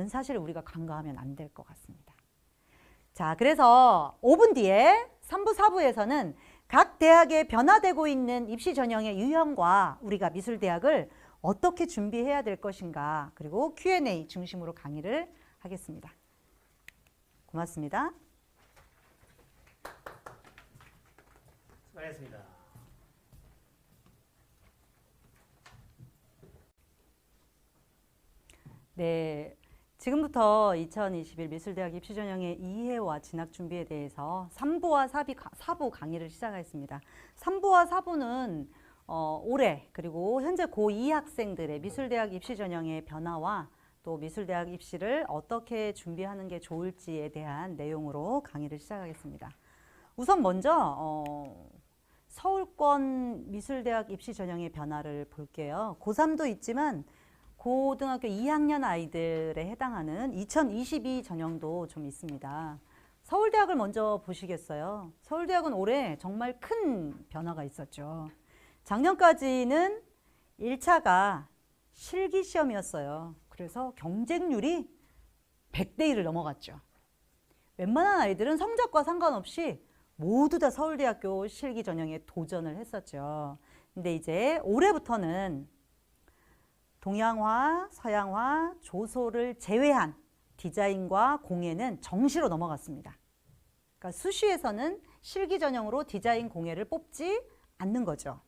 사실을 우리가 간과하면 안 될 것 같습니다. 자, 그래서 5분 뒤에 3부, 4부에서는 각 대학에 변화되고 있는 입시 전형의 유형과 우리가 미술대학을 어떻게 준비해야 될 것인가, 그리고 Q&A 중심으로 강의를 하겠습니다. 고맙습니다. 수고하셨습니다. 네, 지금부터 2021 미술대학 입시전형의 이해와 진학 준비에 대해서 3부와 4부 강의를 시작하겠습니다. 3부와 4부는 올해 그리고 현재 고2 학생들의 미술대학 입시전형의 변화와 또 미술대학 입시를 어떻게 준비하는 게 좋을지에 대한 내용으로 강의를 시작하겠습니다. 우선 먼저 서울권 미술대학 입시전형의 변화를 볼게요. 고3도 있지만 고등학교 2학년 아이들에 해당하는 2022 전형도 좀 있습니다. 서울대학을 먼저 보시겠어요? 서울대학은 올해 정말 큰 변화가 있었죠. 작년까지는 1차가 실기시험이었어요. 그래서 경쟁률이 100대 1을 넘어갔죠. 웬만한 아이들은 성적과 상관없이 모두 다 서울대학교 실기 전형에 도전을 했었죠. 근데 이제 올해부터는 동양화, 서양화, 조소를 제외한 디자인과 공예는 정시로 넘어갔습니다. 그러니까 수시에서는 실기 전형으로 디자인 공예를 뽑지 않는 거죠.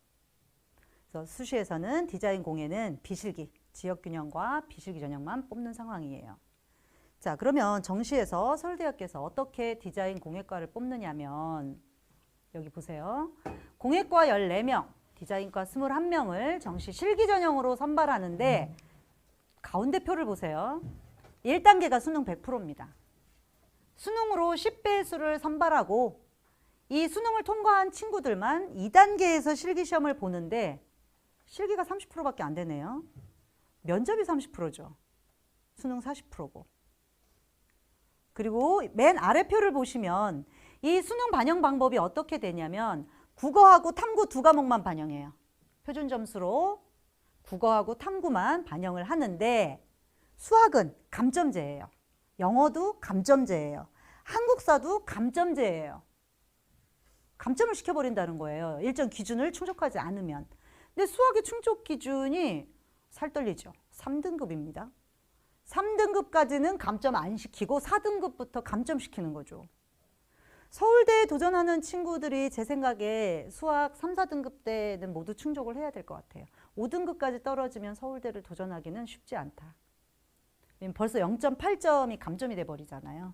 그래서 수시에서는 디자인 공예는 비실기, 지역균형과 비실기 전형만 뽑는 상황이에요. 자, 그러면 정시에서 서울대학교에서 어떻게 디자인 공예과를 뽑느냐면 여기 보세요. 공예과 14명, 디자인과 21명을 정시 실기 전형으로 선발하는데 가운데 표를 보세요. 1단계가 수능 100%입니다. 수능으로 10배수를 선발하고 이 수능을 통과한 친구들만 2단계에서 실기시험을 보는데 실기가 30%밖에 안 되네요. 면접이 30%죠. 수능 40%고. 그리고 맨 아래 표를 보시면 이 수능 반영 방법이 어떻게 되냐면 국어하고 탐구 두 과목만 반영해요. 표준 점수로 국어하고 탐구만 반영을 하는데 수학은 감점제예요. 영어도 감점제예요. 한국사도 감점제예요. 감점을 시켜버린다는 거예요. 일정 기준을 충족하지 않으면. 근데 수학의 충족 기준이 살떨리죠. 3등급입니다. 3등급까지는 감점 안 시키고 4등급부터 감점시키는 거죠. 서울대에 도전하는 친구들이 제 생각에 수학 3, 4등급 때는 모두 충족을 해야 될 것 같아요. 5등급까지 떨어지면 서울대를 도전하기는 쉽지 않다. 벌써 0.8점이 감점이 돼버리잖아요.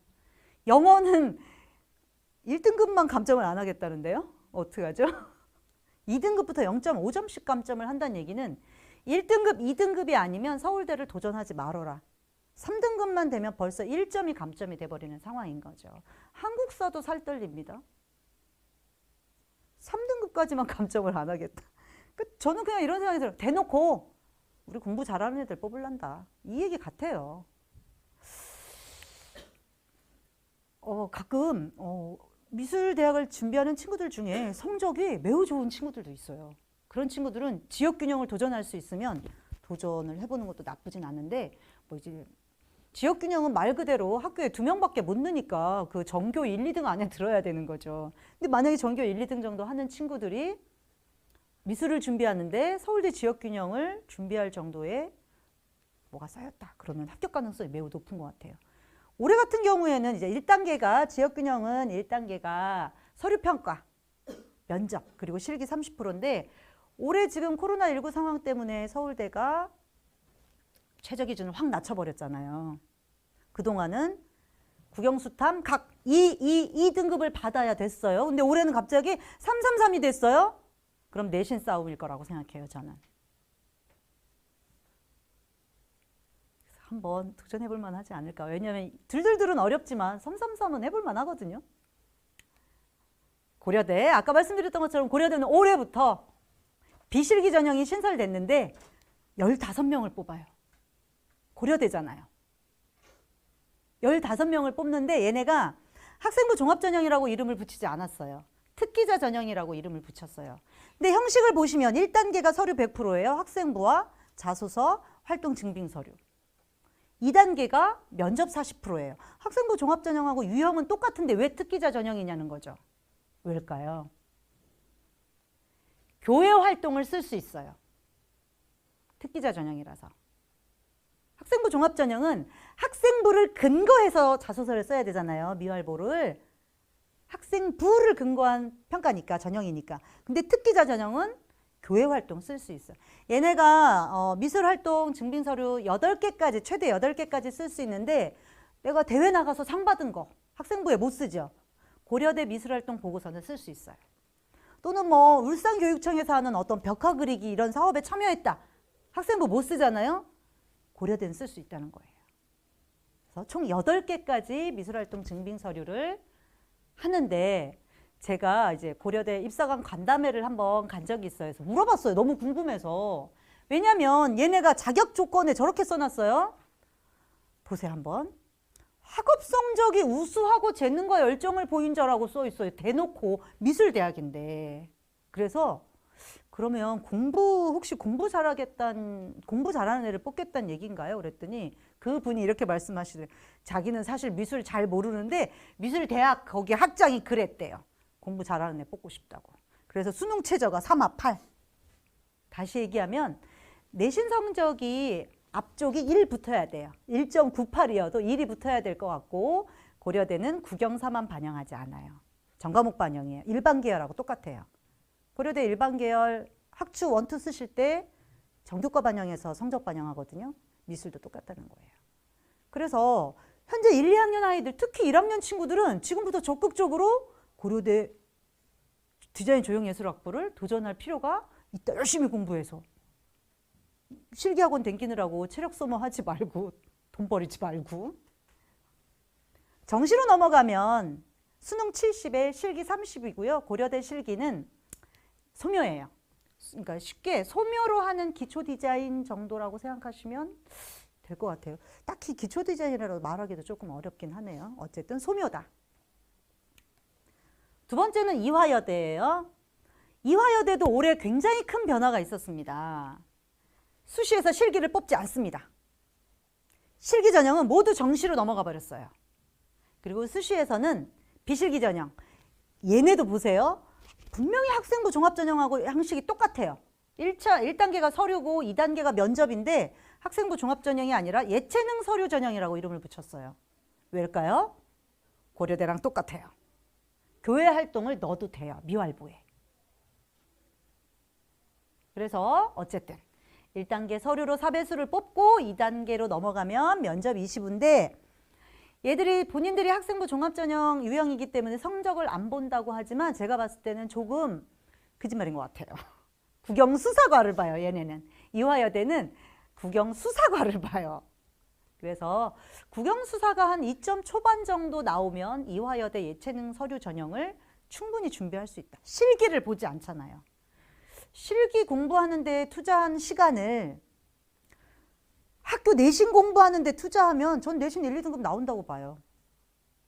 영어는 1등급만 감점을 안 하겠다는데요? 어떡하죠? 2등급부터 0.5점씩 감점을 한다는 얘기는 1등급, 2등급이 아니면 서울대를 도전하지 말아라. 3등급만 되면 벌써 1점이 감점이 돼버리는 상황인 거죠. 한국사도 살떨립니다. 3등급까지만 감점을 안 하겠다. 저는 그냥 이런 생각이 들어요. 대놓고 우리 공부 잘하는 애들 뽑으란다. 이 얘기 같아요. 가끔 미술대학을 준비하는 친구들 중에 성적이 매우 좋은 친구들도 있어요. 그런 친구들은 지역균형을 도전할 수 있으면 도전을 해보는 것도 나쁘진 않은데 뭐 이제 지역균형은 말 그대로 학교에 2명밖에 못 넣으니까 그 전교 1, 2등 안에 들어야 되는 거죠. 근데 만약에 전교 1, 2등 정도 하는 친구들이 미술을 준비하는데 서울대 지역균형을 준비할 정도의 뭐가 쌓였다. 그러면 합격 가능성이 매우 높은 것 같아요. 올해 같은 경우에는 이제 1단계가 지역균형은 1단계가 서류평가, 면접, 그리고 실기 30%인데 올해 지금 코로나19 상황 때문에 서울대가 최저 기준을 확 낮춰버렸잖아요. 그동안은 국영수탐 각 2등급을 받아야 됐어요. 근데 올해는 갑자기 333이 됐어요. 그럼 내신 싸움일 거라고 생각해요, 저는. 한번 도전해볼 만하지 않을까. 왜냐하면 들들들은 어렵지만 333은 해볼 만하거든요. 고려대, 아까 말씀드렸던 것처럼 고려대는 올해부터 비실기 전형이 신설됐는데 15명을 뽑아요. 고려대잖아요. 15명을 뽑는데 얘네가 학생부 종합전형이라고 이름을 붙이지 않았어요. 특기자 전형이라고 이름을 붙였어요. 근데 형식을 보시면 1단계가 서류 100%예요. 학생부와 자소서, 활동 증빙 서류. 2단계가 면접 40%예요. 학생부 종합전형하고 유형은 똑같은데 왜 특기자 전형이냐는 거죠. 왜일까요? 교회 활동을 쓸 수 있어요. 특기자 전형이라서. 학생부 종합전형은 학생부를 근거해서 자소서를 써야 되잖아요. 미활보를. 학생부를 근거한 평가니까, 전형이니까. 근데 특기자 전형은 교회 활동 쓸 수 있어요. 얘네가 미술활동 증빙서류 8개까지, 최대 8개까지 쓸 수 있는데 내가 대회 나가서 상 받은 거 학생부에 못 쓰죠. 고려대 미술활동 보고서는 쓸 수 있어요. 또는 뭐 울산교육청에서 하는 어떤 벽화 그리기 이런 사업에 참여했다. 학생부 못 쓰잖아요. 고려대는 쓸 수 있다는 거예요. 그래서 총 8개까지 미술활동 증빙서류를 하는데 제가 이제 고려대 입사관 간담회를 한번 간 적이 있어요. 그래서 물어봤어요. 너무 궁금해서. 왜냐면 얘네가 자격 조건에 저렇게 써놨어요. 보세요 한번. 학업 성적이 우수하고 재능과 열정을 보인자라고 써 있어요. 대놓고 미술대학인데. 그래서 그러면 혹시 공부 잘하는 애를 뽑겠다는 얘기인가요? 그랬더니 그분이 이렇게 말씀하시더라고요. 자기는 사실 미술 잘 모르는데 미술대학 거기 학장이 그랬대요. 공부 잘하는 애 뽑고 싶다고. 그래서 수능 최저가 3하 8. 다시 얘기하면 내신 성적이 앞쪽이 1 붙어야 돼요. 1.98이어도 1이 붙어야 될 것 같고 고려대는 국영사만 반영하지 않아요. 전과목 반영이에요. 일반 계열하고 똑같아요. 고려대 일반 계열 학추 1, 2 쓰실 때 정교과 반영해서 성적 반영하거든요. 미술도 똑같다는 거예요. 그래서 현재 1, 2학년 아이들, 특히 1학년 친구들은 지금부터 적극적으로 고려대 디자인 조형예술학부를 도전할 필요가 있다. 열심히 공부해서. 실기학원 댕기느라고 체력 소모하지 말고 돈 버리지 말고. 정시로 넘어가면 수능 70에 실기 30이고요. 고려대 실기는 소묘예요. 그러니까 쉽게 소묘로 하는 기초 디자인 정도라고 생각하시면 될 것 같아요. 딱히 기초 디자인이라고 말하기도 조금 어렵긴 하네요. 어쨌든 소묘다. 두 번째는 이화여대예요. 이화여대도 올해 굉장히 큰 변화가 있었습니다. 수시에서 실기를 뽑지 않습니다. 실기 전형은 모두 정시로 넘어가 버렸어요. 그리고 수시에서는 비실기 전형. 얘네도 보세요. 분명히 학생부 종합전형하고 양식이 똑같아요. 1단계가 서류고 2단계가 면접인데 학생부 종합전형이 아니라 예체능 서류 전형이라고 이름을 붙였어요. 왜일까요? 고려대랑 똑같아요. 교회 활동을 넣어도 돼요. 미활보에. 그래서 어쨌든 1단계 서류로 4배수를 뽑고 2단계로 넘어가면 면접 20인데 얘들이 본인들이 학생부 종합전형 유형이기 때문에 성적을 안 본다고 하지만 제가 봤을 때는 조금 거짓말인 것 같아요. 국영수사과를 봐요. 얘네는. 이화여대는 국영수사과를 봐요. 그래서 국영수사가 한 2점 초반 정도 나오면 이화여대 예체능 서류 전형을 충분히 준비할 수 있다. 실기를 보지 않잖아요. 실기 공부하는 데 투자한 시간을 학교 내신 공부하는 데 투자하면 전 내신 1, 2등급 나온다고 봐요.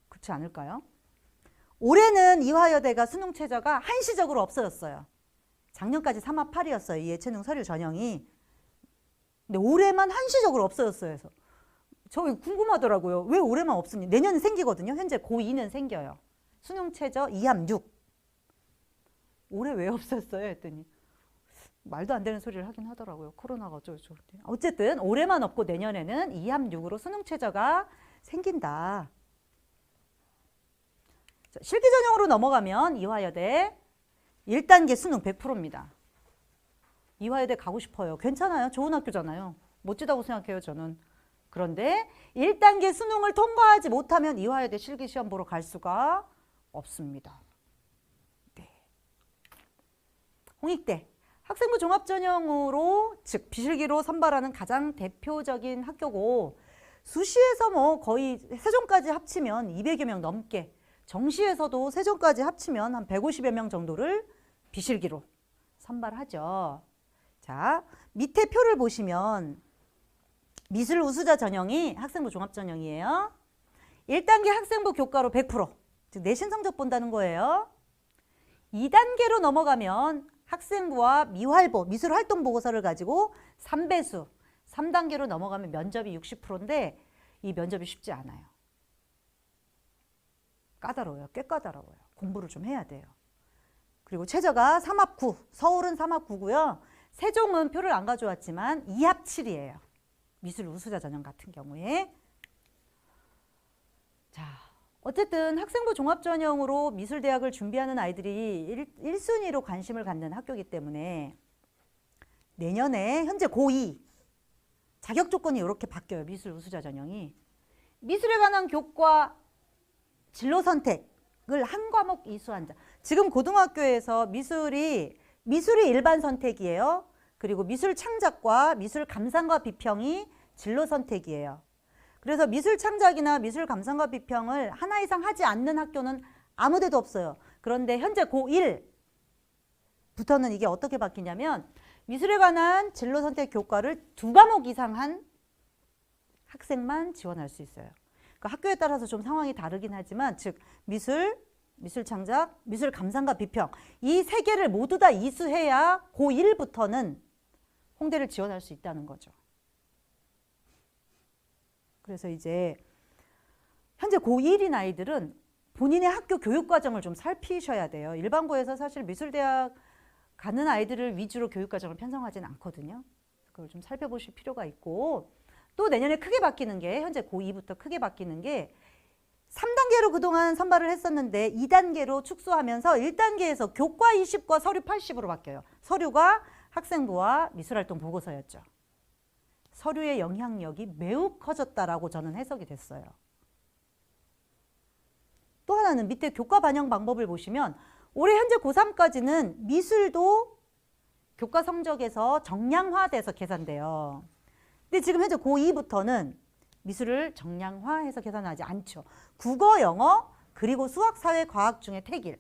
그렇지 않을까요? 올해는 이화여대가 수능 최저가 한시적으로 없어졌어요. 작년까지 3화 8이었어요. 이 예체능 서류 전형이. 근데 올해만 한시적으로 없어졌어요. 그래서 저 궁금하더라고요. 왜 올해만 없으니? 내년은 생기거든요. 현재 고2는 생겨요. 수능 최저 2함 6. 올해 왜 없었어요? 했더니 말도 안 되는 소리를 하긴 하더라고요. 코로나가 어쩌고. 어쨌든 올해만 없고 내년에는 2함 6으로 수능 최저가 생긴다. 자, 실기 전형으로 넘어가면 이화여대 1단계 수능 100%입니다. 이화여대 가고 싶어요. 괜찮아요. 좋은 학교잖아요. 멋지다고 생각해요. 저는. 그런데 1단계 수능을 통과하지 못하면 이화여대 실기시험 보러 갈 수가 없습니다. 네. 홍익대. 학생부 종합전형으로 즉 비실기로 선발하는 가장 대표적인 학교고 수시에서 뭐 거의 세종까지 합치면 200여 명 넘게 정시에서도 세종까지 합치면 한 150여 명 정도를 비실기로 선발하죠. 자, 밑에 표를 보시면 미술 우수자 전형이 학생부 종합전형이에요. 1단계 학생부 교과로 100%, 즉 내신 성적 본다는 거예요. 2단계로 넘어가면 학생부와 미활보, 미술활동보고서를 가지고 3배수, 3단계로 넘어가면 면접이 60%인데 이 면접이 쉽지 않아요. 까다로워요. 꽤 까다로워요. 공부를 좀 해야 돼요. 그리고 최저가 3합 9, 서울은 3합 9고요. 세종은 표를 안 가져왔지만 2합 7이에요. 미술 우수자 전형 같은 경우에. 자, 어쨌든 학생부 종합전형으로 미술대학을 준비하는 아이들이 1순위로 관심을 갖는 학교이기 때문에 내년에 현재 고2 자격 조건이 이렇게 바뀌어요. 미술 우수자 전형이. 미술에 관한 교과 진로 선택을 한 과목 이수한 자. 지금 고등학교에서 미술이 일반 선택이에요. 그리고 미술 창작과 미술 감상과 비평이 진로 선택이에요. 그래서 미술 창작이나 미술 감상과 비평을 하나 이상 하지 않는 학교는 아무 데도 없어요. 그런데 현재 고1부터는 이게 어떻게 바뀌냐면 미술에 관한 진로 선택 교과를 2과목 이상 한 학생만 지원할 수 있어요. 그러니까 학교에 따라서 좀 상황이 다르긴 하지만 즉 미술 창작, 미술 감상과 비평 이 세 개를 모두 다 이수해야 고1부터는 홍대를 지원할 수 있다는 거죠. 그래서 이제 현재 고1인 아이들은 본인의 학교 교육과정을 좀 살피셔야 돼요. 일반고에서 사실 미술대학 가는 아이들을 위주로 교육과정을 편성하지는 않거든요. 그걸 좀 살펴보실 필요가 있고 또 내년에 크게 바뀌는 게 현재 고2부터 크게 바뀌는 게 3단계로 그동안 선발을 했었는데 2단계로 축소하면서 1단계에서 교과 20과 서류 80으로 바뀌어요. 서류가 학생부와 미술활동 보고서였죠. 서류의 영향력이 매우 커졌다라고 저는 해석이 됐어요. 또 하나는 밑에 교과 반영 방법을 보시면 올해 현재 고3까지는 미술도 교과 성적에서 정량화돼서 계산돼요. 근데 지금 현재 고2부터는 미술을 정량화해서 계산하지 않죠. 국어, 영어, 그리고 수학, 사회, 과학 중에 택일.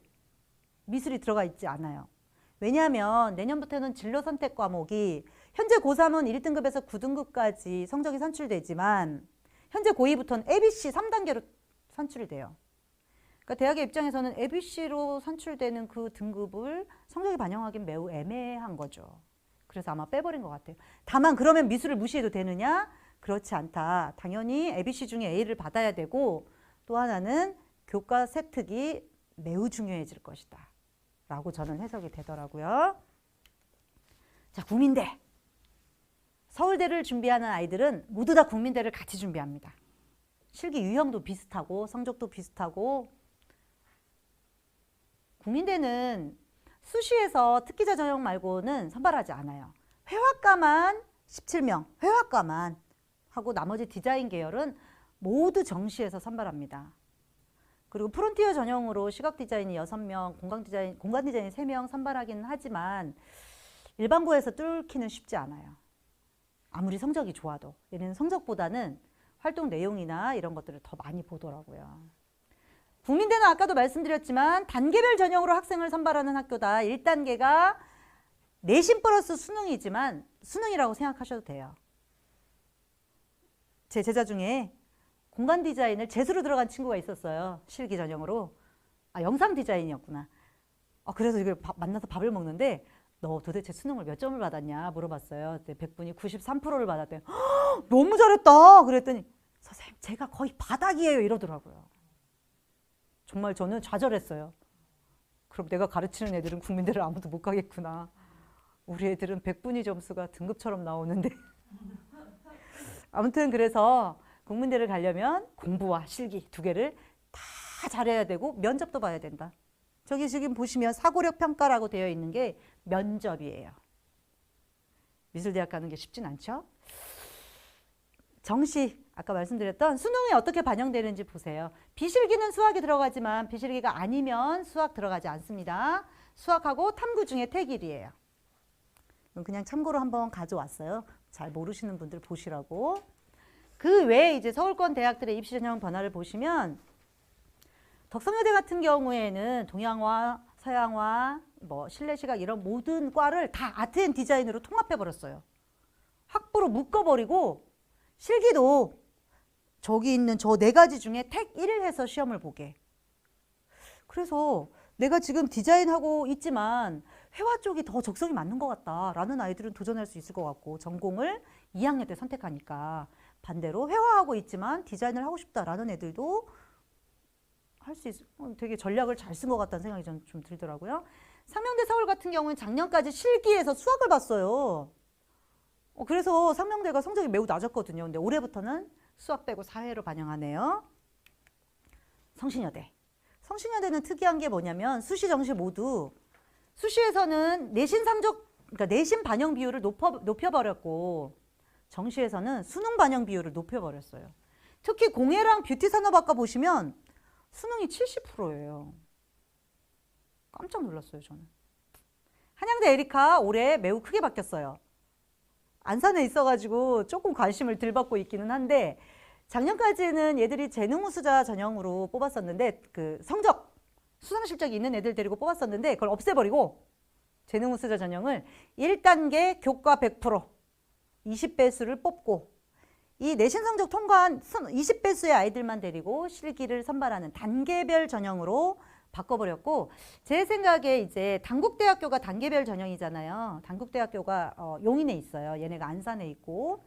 미술이 들어가 있지 않아요. 왜냐하면 내년부터는 진로 선택 과목이 현재 고3은 1등급에서 9등급까지 성적이 산출되지만 현재 고2부터는 ABC 3단계로 산출이 돼요. 그러니까 대학의 입장에서는 ABC로 산출되는 그 등급을 성적이 반영하기는 매우 애매한 거죠. 그래서 아마 빼버린 것 같아요. 다만 그러면 미술을 무시해도 되느냐? 그렇지 않다. 당연히 ABC 중에 A를 받아야 되고 또 하나는 교과 세특이 매우 중요해질 것이다. 라고 저는 해석이 되더라고요. 자, 국민대. 서울대를 준비하는 아이들은 모두 다 국민대를 같이 준비합니다. 실기 유형도 비슷하고 성적도 비슷하고 국민대는 수시에서 특기자 전형 말고는 선발하지 않아요. 회화과만 17명, 회화과만 하고 나머지 디자인 계열은 모두 정시에서 선발합니다. 그리고 프론티어 전형으로 시각 디자인이 6명, 공간 디자인이 3명 선발하기는 하지만 일반고에서 뚫기는 쉽지 않아요. 아무리 성적이 좋아도. 얘는 성적보다는 활동 내용이나 이런 것들을 더 많이 보더라고요. 국민대는 아까도 말씀드렸지만 단계별 전형으로 학생을 선발하는 학교다. 1단계가 내신 플러스 수능이지만 수능이라고 생각하셔도 돼요. 제 제자 중에 공간 디자인을 재수로 들어간 친구가 있었어요. 실기 전형으로. 아, 영상 디자인이었구나. 그래서 이걸 만나서 밥을 먹는데 너 도대체 수능을 몇 점을 받았냐 물어봤어요. 그때 100분이 93%를 받았대요. 너무 잘했다. 그랬더니 선생님 제가 거의 바닥이에요 이러더라고요. 정말 저는 좌절했어요. 그럼 내가 가르치는 애들은 국민대를 아무도 못 가겠구나. 우리 애들은 100분위 점수가 등급처럼 나오는데. 아무튼 그래서 국민대를 가려면 공부와 실기 두 개를 다 잘해야 되고 면접도 봐야 된다. 저기 지금 보시면 사고력 평가라고 되어 있는 게 면접이에요. 미술대학 가는 게 쉽진 않죠? 정시, 아까 말씀드렸던 수능에 어떻게 반영되는지 보세요. 비실기는 수학이 들어가지만 비실기가 아니면 수학 들어가지 않습니다. 수학하고 탐구 중에 택일이에요. 그냥 참고로 한번 가져왔어요. 잘 모르시는 분들 보시라고. 그 외에 이제 서울권 대학들의 입시 전형 변화를 보시면 덕성여대 같은 경우에는 동양화, 서양화, 실내시각 이런 모든 과를 다 아트 앤 디자인으로 통합해버렸어요. 학부로 묶어버리고 실기도 저기 있는 저 4가지 중에 택 1을 해서 시험을 보게. 그래서 내가 지금 디자인하고 있지만 회화 쪽이 더 적성이 맞는 것 같다라는 아이들은 도전할 수 있을 것 같고 전공을 2학년 때 선택하니까 반대로 회화하고 있지만 디자인을 하고 싶다라는 애들도 할 수 있을 되게 전략을 잘 쓴 것 같다는 생각이 좀 들더라고요. 상명대 서울 같은 경우는 작년까지 실기에서 수학을 봤어요. 그래서 상명대가 성적이 매우 낮았거든요. 근데 올해부터는 수학 빼고 사회로 반영하네요. 성신여대. 성신여대는 특이한 게 뭐냐면 수시, 정시 모두 수시에서는 내신 성적, 그러니까 내신 반영 비율을 높여버렸고 정시에서는 수능 반영 비율을 높여버렸어요. 특히 공예랑 뷰티 산업학과 보시면 수능이 70%예요. 깜짝 놀랐어요, 저는. 한양대 에리카 올해 매우 크게 바뀌었어요. 안산에 있어가지고 조금 관심을 덜 받고 있기는 한데 작년까지는 얘들이 재능 우수자 전형으로 뽑았었는데 그 성적, 수상 실적이 있는 애들 데리고 뽑았었는데 그걸 없애버리고 재능 우수자 전형을 1단계 교과 100% 20배수를 뽑고 이 내신 성적 통과한 20배수의 아이들만 데리고 실기를 선발하는 단계별 전형으로 바꿔버렸고 제 생각에 이제 단국대학교가 단계별 전형이잖아요. 단국대학교가 용인에 있어요. 얘네가 안산에 있고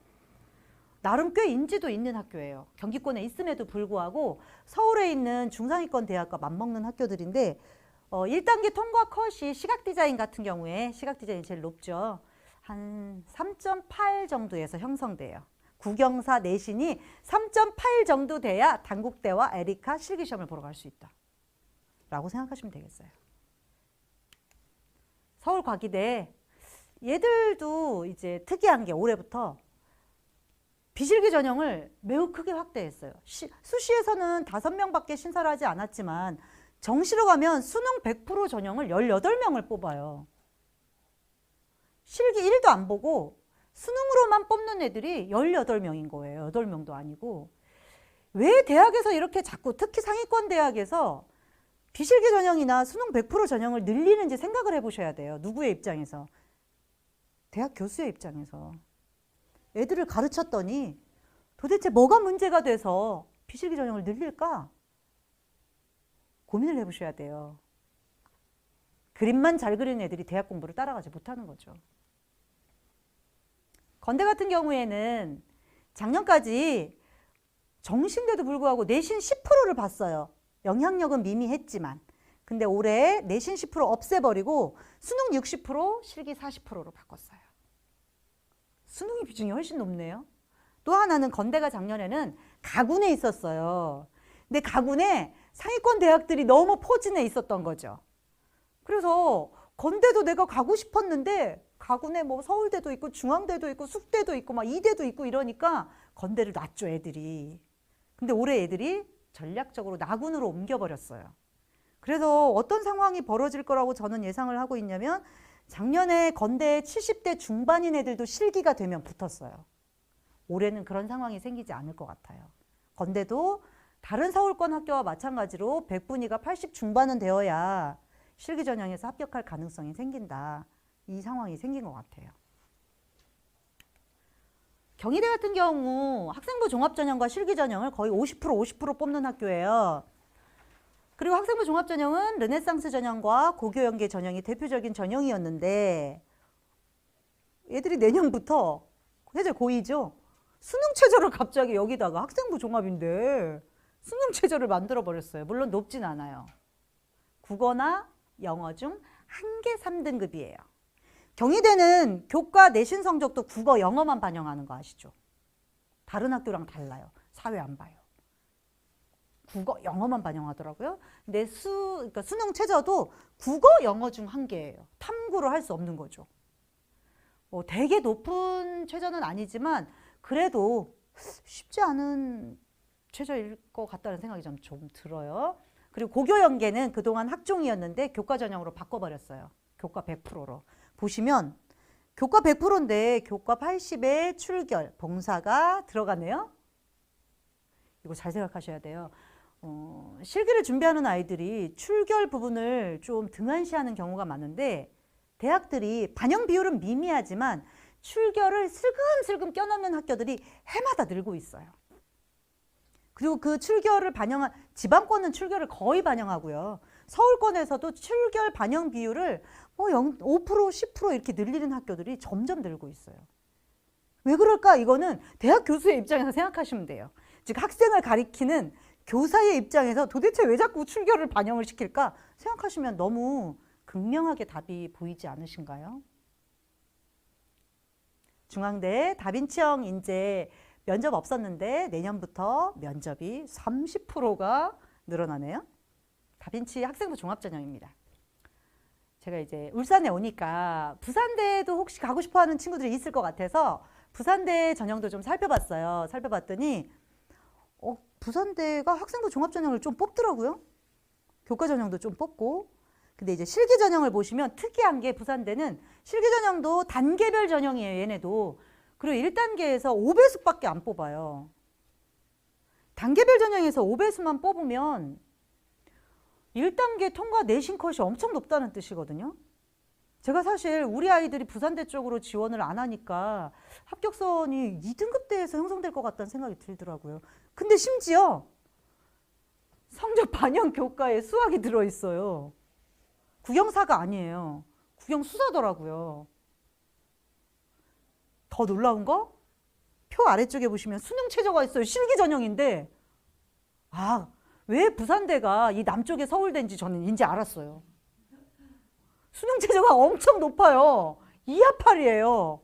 나름 꽤 인지도 있는 학교예요. 경기권에 있음에도 불구하고 서울에 있는 중상위권 대학과 맞먹는 학교들인데 1단계 통과 컷이 시각디자인 같은 경우에 시각디자인이 제일 높죠. 한 3.8 정도에서 형성돼요. 국영사 내신이 3.8 정도 돼야 단국대와 에리카 실기시험을 보러 갈 수 있다. 라고 생각하시면 되겠어요. 서울과기대 얘들도 이제 특이한 게 올해부터 비실기 전형을 매우 크게 확대했어요. 수시에서는 5명밖에 심사를 하지 않았지만 정시로 가면 수능 100% 전형을 18명을 뽑아요. 실기 1도 안 보고 수능으로만 뽑는 애들이 18명인 거예요. 8명도 아니고. 왜 대학에서 이렇게 자꾸 특히 상위권 대학에서 비실기 전형이나 수능 100% 전형을 늘리는지 생각을 해보셔야 돼요. 누구의 입장에서? 대학 교수의 입장에서. 애들을 가르쳤더니 도대체 뭐가 문제가 돼서 비실기 전형을 늘릴까? 고민을 해보셔야 돼요. 그림만 잘 그리는 애들이 대학 공부를 따라가지 못하는 거죠. 건대 같은 경우에는 작년까지 정시인데도 불구하고 내신 10%를 봤어요. 영향력은 미미했지만. 근데 올해 내신 10% 없애버리고 수능 60%, 실기 40%로 바꿨어요. 수능의 비중이 훨씬 높네요. 또 하나는 건대가 작년에는 가군에 있었어요. 근데 가군에 상위권 대학들이 너무 포진해 있었던 거죠. 그래서 건대도 내가 가고 싶었는데 가군에 뭐 서울대도 있고 중앙대도 있고 숙대도 있고 막 이대도 있고 이러니까 건대를 놨죠, 애들이. 근데 올해 애들이 전략적으로 나군으로 옮겨버렸어요. 그래서 어떤 상황이 벌어질 거라고 저는 예상을 하고 있냐면 작년에 건대 70대 중반인 애들도 실기가 되면 붙었어요. 올해는 그런 상황이 생기지 않을 것 같아요. 건대도 다른 서울권 학교와 마찬가지로 100분위가 80 중반은 되어야 실기 전형에서 합격할 가능성이 생긴다. 이 상황이 생긴 것 같아요. 경희대 같은 경우 학생부 종합전형과 실기전형을 거의 50% 뽑는 학교예요. 그리고 학생부 종합전형은 르네상스 전형과 고교연계 전형이 대표적인 전형이었는데 얘들이 내년부터 세제 고2죠. 수능체제를 갑자기 여기다가 학생부 종합인데 수능체제를 만들어버렸어요. 물론 높진 않아요. 국어나 영어 중 한 개 3등급이에요. 경희대는 교과 내신 성적도 국어, 영어만 반영하는 거 아시죠? 다른 학교랑 달라요. 사회 안 봐요. 국어, 영어만 반영하더라고요. 근데 그러니까 수능 최저도 국어, 영어 중 한 개예요. 탐구를 할 수 없는 거죠. 되게 높은 최저는 아니지만 그래도 쉽지 않은 최저일 것 같다는 생각이 좀 들어요. 그리고 고교연계는 그동안 학종이었는데 교과 전형으로 바꿔버렸어요. 교과 100%로. 보시면 교과 100%인데 교과 80에 출결, 봉사가 들어가네요. 이거 잘 생각하셔야 돼요. 실기를 준비하는 아이들이 출결 부분을 좀 등한시하는 경우가 많은데 대학들이 반영 비율은 미미하지만 출결을 슬금슬금 껴넣는 학교들이 해마다 늘고 있어요. 그리고 그 출결을 반영한 지방권은 출결을 거의 반영하고요. 서울권에서도 출결 반영 비율을 5%, 10% 이렇게 늘리는 학교들이 점점 늘고 있어요. 왜 그럴까? 이거는 대학 교수의 입장에서 생각하시면 돼요. 즉 학생을 가리키는 교사의 입장에서 도대체 왜 자꾸 출결을 반영을 시킬까 생각하시면 너무 극명하게 답이 보이지 않으신가요? 중앙대 다빈치형 인재 면접 없었는데 내년부터 면접이 30%가 늘어나네요. 다빈치 학생부 종합전형입니다. 제가 이제 울산에 오니까 부산대도 혹시 가고 싶어하는 친구들이 있을 것 같아서 부산대 전형도 좀 살펴봤어요. 살펴봤더니 부산대가 학생부 종합전형을 좀 뽑더라고요. 교과 전형도 좀 뽑고. 근데 이제 실기 전형을 보시면 특이한 게 부산대는 실기 전형도 단계별 전형이에요. 얘네도. 그리고 1단계에서 5배수밖에 안 뽑아요. 단계별 전형에서 5배수만 뽑으면 1단계 통과 내신 컷이 엄청 높다는 뜻이거든요. 제가 사실 우리 아이들이 부산대 쪽으로 지원을 안 하니까 합격선이 2등급대에서 형성될 것 같다는 생각이 들더라고요. 근데 심지어 성적 반영 교과에 수학이 들어있어요. 국영사가 아니에요. 국영수사더라고요. 더 놀라운 거? 표 아래쪽에 보시면 수능 최저가 있어요. 실기 전형인데 왜 부산대가 이 남쪽에 서울대인지 저는 이제 알았어요. 수능 최저가 엄청 높아요. 2합8이에요.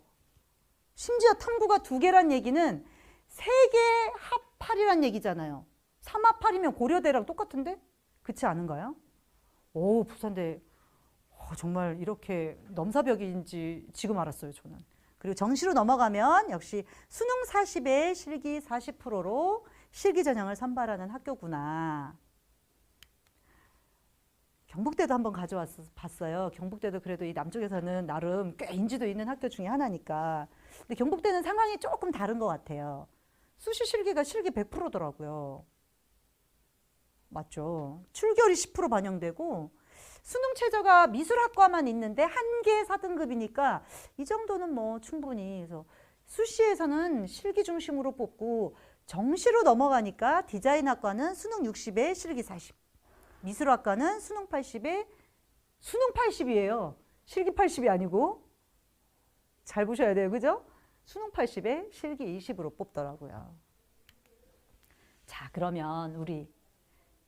심지어 탐구가 2개란 얘기는 3개 합 8이란 얘기잖아요. 3합8이면 고려대랑 똑같은데? 그렇지 않은가요? 부산대 정말 이렇게 넘사벽인지 지금 알았어요, 저는. 그리고 정시로 넘어가면 역시 수능 40에 실기 40%로 실기 전형을 선발하는 학교구나. 경북대도 한번 봤어요. 경북대도 그래도 이 남쪽에서는 나름 꽤 인지도 있는 학교 중에 하나니까. 근데 경북대는 상황이 조금 다른 것 같아요. 수시 실기가 실기 100%더라고요. 맞죠? 출결이 10% 반영되고 수능 최저가 미술학과만 있는데 한 개 4등급이니까 이 정도는 뭐 충분히. 그래서 수시에서는 실기 중심으로 뽑고 정시로 넘어가니까 디자인학과는 수능 60에 실기 40. 미술학과는 수능 80에 수능 80이에요. 실기 80이 아니고. 잘 보셔야 돼요. 그죠? 수능 80에 실기 20으로 뽑더라고요. 자, 그러면 우리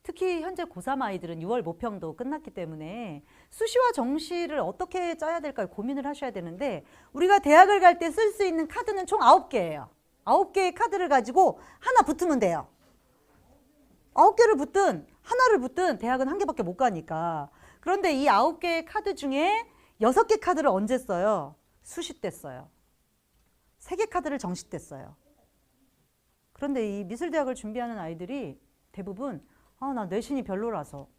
특히 현재 고3 아이들은 6월 모평도 끝났기 때문에 수시와 정시를 어떻게 짜야 될까 고민을 하셔야 되는데 우리가 대학을 갈 때 쓸 수 있는 카드는 총 9개예요. 9개의 카드를 가지고 하나 붙으면 돼요. 9개를 붙든 하나를 붙든 대학은 한 개밖에 못 가니까. 그런데 이 9개의 카드 중에 6개 카드를 언제 써요? 수시 때 써요. 3개 카드를 정시 때 써요. 그런데 이 미술대학을 준비하는 아이들이 대부분 나 내신이 별로라서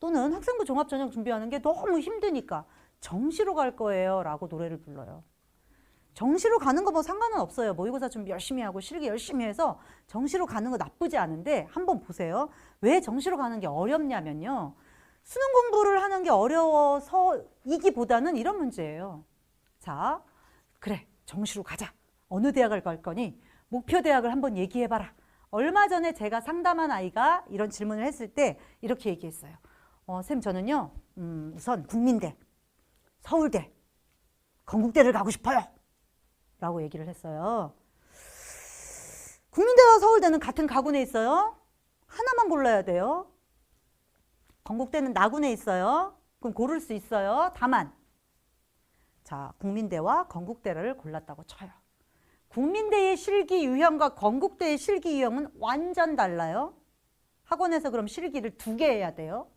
또는 학생부 종합전형 준비하는 게 너무 힘드니까 정시로 갈 거예요 라고 노래를 불러요. 정시로 가는 거 뭐 상관은 없어요. 모의고사 준비 열심히 하고 실기 열심히 해서 정시로 가는 거 나쁘지 않은데 한번 보세요. 왜 정시로 가는 게 어렵냐면요. 수능 공부를 하는 게 어려워서이기보다는 이런 문제예요. 자, 그래 정시로 가자. 어느 대학을 갈 거니? 목표 대학을 한번 얘기해봐라. 얼마 전에 제가 상담한 아이가 이런 질문을 했을 때 이렇게 얘기했어요. 쌤 저는요 우선 국민대, 서울대, 건국대를 가고 싶어요 라고 얘기를 했어요. 국민대와 서울대는 같은 가군에 있어요. 하나만 골라야 돼요. 건국대는 나군에 있어요. 그럼 고를 수 있어요. 다만 자, 국민대와 건국대를 골랐다고 쳐요. 국민대의 실기 유형과 건국대의 실기 유형은 완전 달라요. 학원에서 그럼 실기를 2개 해야 돼요.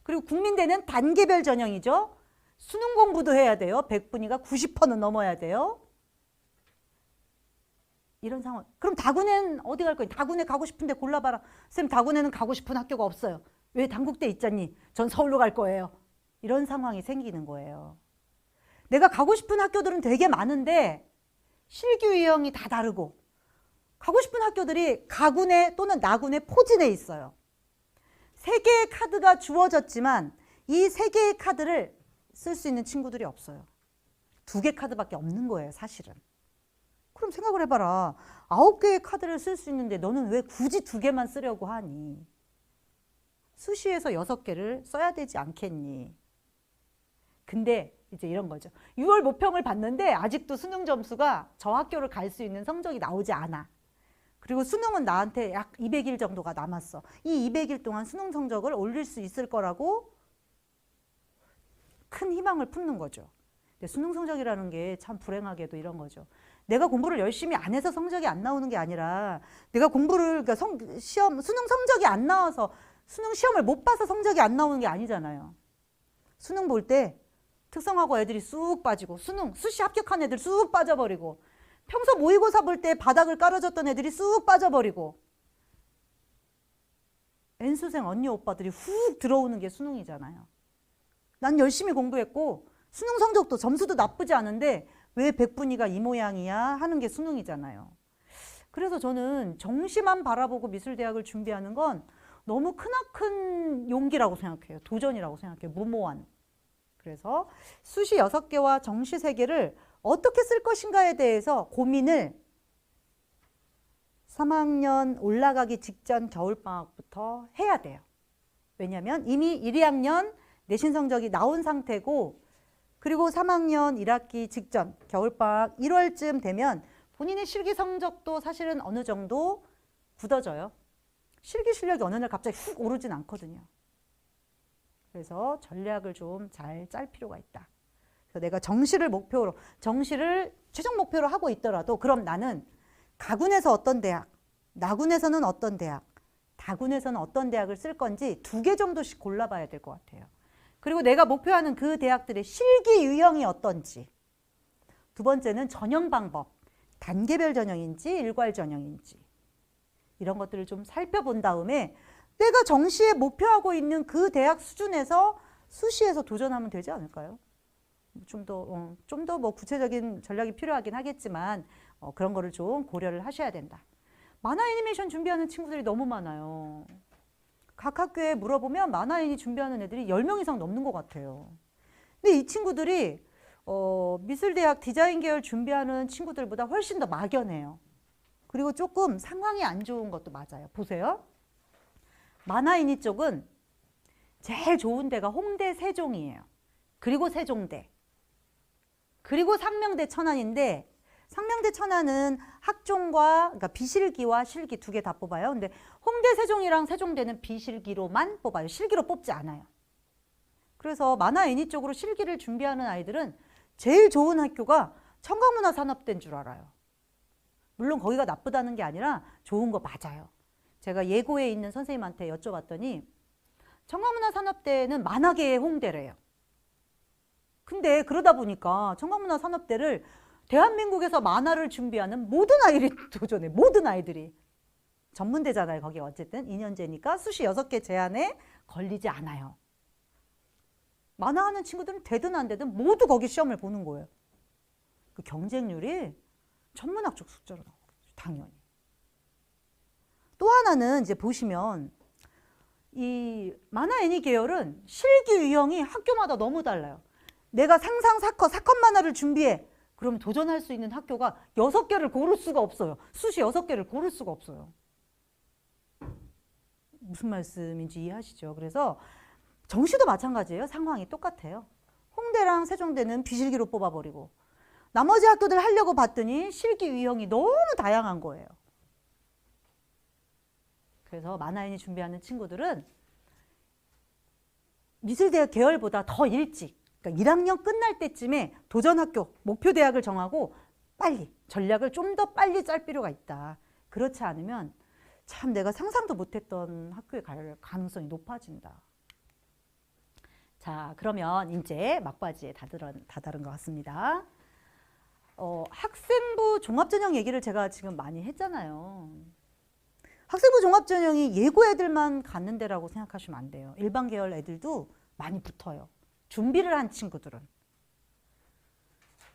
그리고 국민대는 단계별 전형이죠. 수능 공부도 해야 돼요. 100분위가 90%는 넘어야 돼요. 이런 상황. 그럼 다군에는 어디 갈 거니? 다군에 가고 싶은데 골라봐라. 쌤 다군에는 가고 싶은 학교가 없어요. 왜 단국대 있잖니? 전 서울로 갈 거예요. 이런 상황이 생기는 거예요. 내가 가고 싶은 학교들은 되게 많은데 실기 유형이 다 다르고 가고 싶은 학교들이 가군에 또는 나군에 포진해 있어요. 3개의 카드가 주어졌지만 이 3개의 카드를 쓸 수 있는 친구들이 없어요. 2개 카드밖에 없는 거예요, 사실은. 그럼 생각을 해봐라. 9개의 카드를 쓸 수 있는데 너는 왜 굳이 2개만 쓰려고 하니? 수시에서 6개를 써야 되지 않겠니? 근데 이제 이런 거죠. 6월 모평을 봤는데 아직도 수능 점수가 저 학교를 갈 수 있는 성적이 나오지 않아. 그리고 수능은 나한테 약 200일 정도가 남았어. 이 200일 동안 수능 성적을 올릴 수 있을 거라고 큰 희망을 품는 거죠. 근데 수능 성적이라는 게 참 불행하게도 이런 거죠. 내가 공부를 열심히 안 해서 성적이 안 나오는 게 아니라 내가 공부를 그러니까 수능 성적이 안 나와서 수능 시험을 못 봐서 성적이 안 나오는 게 아니잖아요. 수능 볼 때 특성화고 애들이 쑥 빠지고 수시 합격한 애들 쑥 빠져버리고 평소 모의고사 볼 때 바닥을 깔아줬던 애들이 쑥 빠져버리고 N수생 언니 오빠들이 훅 들어오는 게 수능이잖아요. 난 열심히 공부했고 수능 성적도 점수도 나쁘지 않은데 왜 100분위가 이 모양이야 하는 게 수능이잖아요. 그래서 저는 정시만 바라보고 미술대학을 준비하는 건 너무 크나큰 용기라고 생각해요. 도전이라고 생각해요. 무모한. 그래서 수시 6개와 정시 3개를 어떻게 쓸 것인가에 대해서 고민을 3학년 올라가기 직전 겨울방학부터 해야 돼요. 왜냐하면 이미 1, 2학년 내신 성적이 나온 상태고 그리고 3학년 1학기 직전 겨울방학 1월쯤 되면 본인의 실기 성적도 사실은 어느 정도 굳어져요. 실기 실력이 어느 날 갑자기 훅 오르진 않거든요. 그래서 전략을 좀 잘 짤 필요가 있다. 그래서 내가 정시를 최종 목표로 하고 있더라도 그럼 나는 가군에서 어떤 대학, 나군에서는 어떤 대학, 다군에서는 어떤 대학을 쓸 건지 2개 정도씩 골라봐야 될 것 같아요. 그리고 내가 목표하는 그 대학들의 실기 유형이 어떤지 두 번째는 전형 방법. 단계별 전형인지 일괄 전형인지. 이런 것들을 좀 살펴본 다음에 내가 정시에 목표하고 있는 그 대학 수준에서 수시에서 도전하면 되지 않을까요? 좀 더 뭐 구체적인 전략이 필요하긴 하겠지만 그런 거를 좀 고려를 하셔야 된다. 만화 애니메이션 준비하는 친구들이 너무 많아요. 각 학교에 물어보면 만화 애니 준비하는 애들이 10명 이상 넘는 것 같아요. 근데 이 친구들이 미술대학 디자인 계열 준비하는 친구들보다 훨씬 더 막연해요. 그리고 조금 상황이 안 좋은 것도 맞아요. 보세요. 만화 애니 쪽은 제일 좋은 데가 홍대 세종이에요. 그리고 세종대. 그리고 상명대 천안인데 상명대 천안은 학종과 그러니까 비실기와 실기 두 개 다 뽑아요. 근데 홍대 세종이랑 세종대는 비실기로만 뽑아요. 실기로 뽑지 않아요. 그래서 만화 애니 쪽으로 실기를 준비하는 아이들은 제일 좋은 학교가 청강문화산업대인 줄 알아요. 물론 거기가 나쁘다는 게 아니라 좋은 거 맞아요. 제가 예고에 있는 선생님한테 여쭤봤더니 청강문화산업대는 만화계의 홍대래요. 근데 그러다 보니까 청강문화산업대를 대한민국에서 만화를 준비하는 모든 아이들이 도전해. 모든 아이들이. 전문대잖아요. 거기 어쨌든 2년제니까 수시 6개 제한에 걸리지 않아요. 만화하는 친구들은 되든 안 되든 모두 거기 시험을 보는 거예요. 그 경쟁률이 천문학 적 숫자로 나오겠죠. 당연히. 또 하나는 이제 보시면 이 만화 애니 계열은 실기 유형이 학교마다 너무 달라요. 내가 상상 사컷 만화를 준비해. 그럼 도전할 수 있는 학교가 6개를 고를 수가 없어요. 수시 6개를 고를 수가 없어요. 무슨 말씀인지 이해하시죠? 그래서 정시도 마찬가지예요. 상황이 똑같아요. 홍대랑 세종대는 비실기로 뽑아버리고 나머지 학교들 하려고 봤더니 실기 유형이 너무 다양한 거예요. 그래서 만화 애니 준비하는 친구들은 미술대학 계열보다 더 일찍 그러니까 1학년 끝날 때쯤에 도전학교, 목표대학을 정하고 빨리 전략을 좀 더 빨리 짤 필요가 있다. 그렇지 않으면 참 내가 상상도 못했던 학교에 갈 가능성이 높아진다. 자, 그러면 이제 막바지에 다다른 것 같습니다. 학생부 종합전형 얘기를 제가 지금 많이 했잖아요. 학생부 종합전형이 예고 애들만 갖는 데라고 생각하시면 안 돼요. 일반 계열 애들도 많이 붙어요. 준비를 한 친구들은.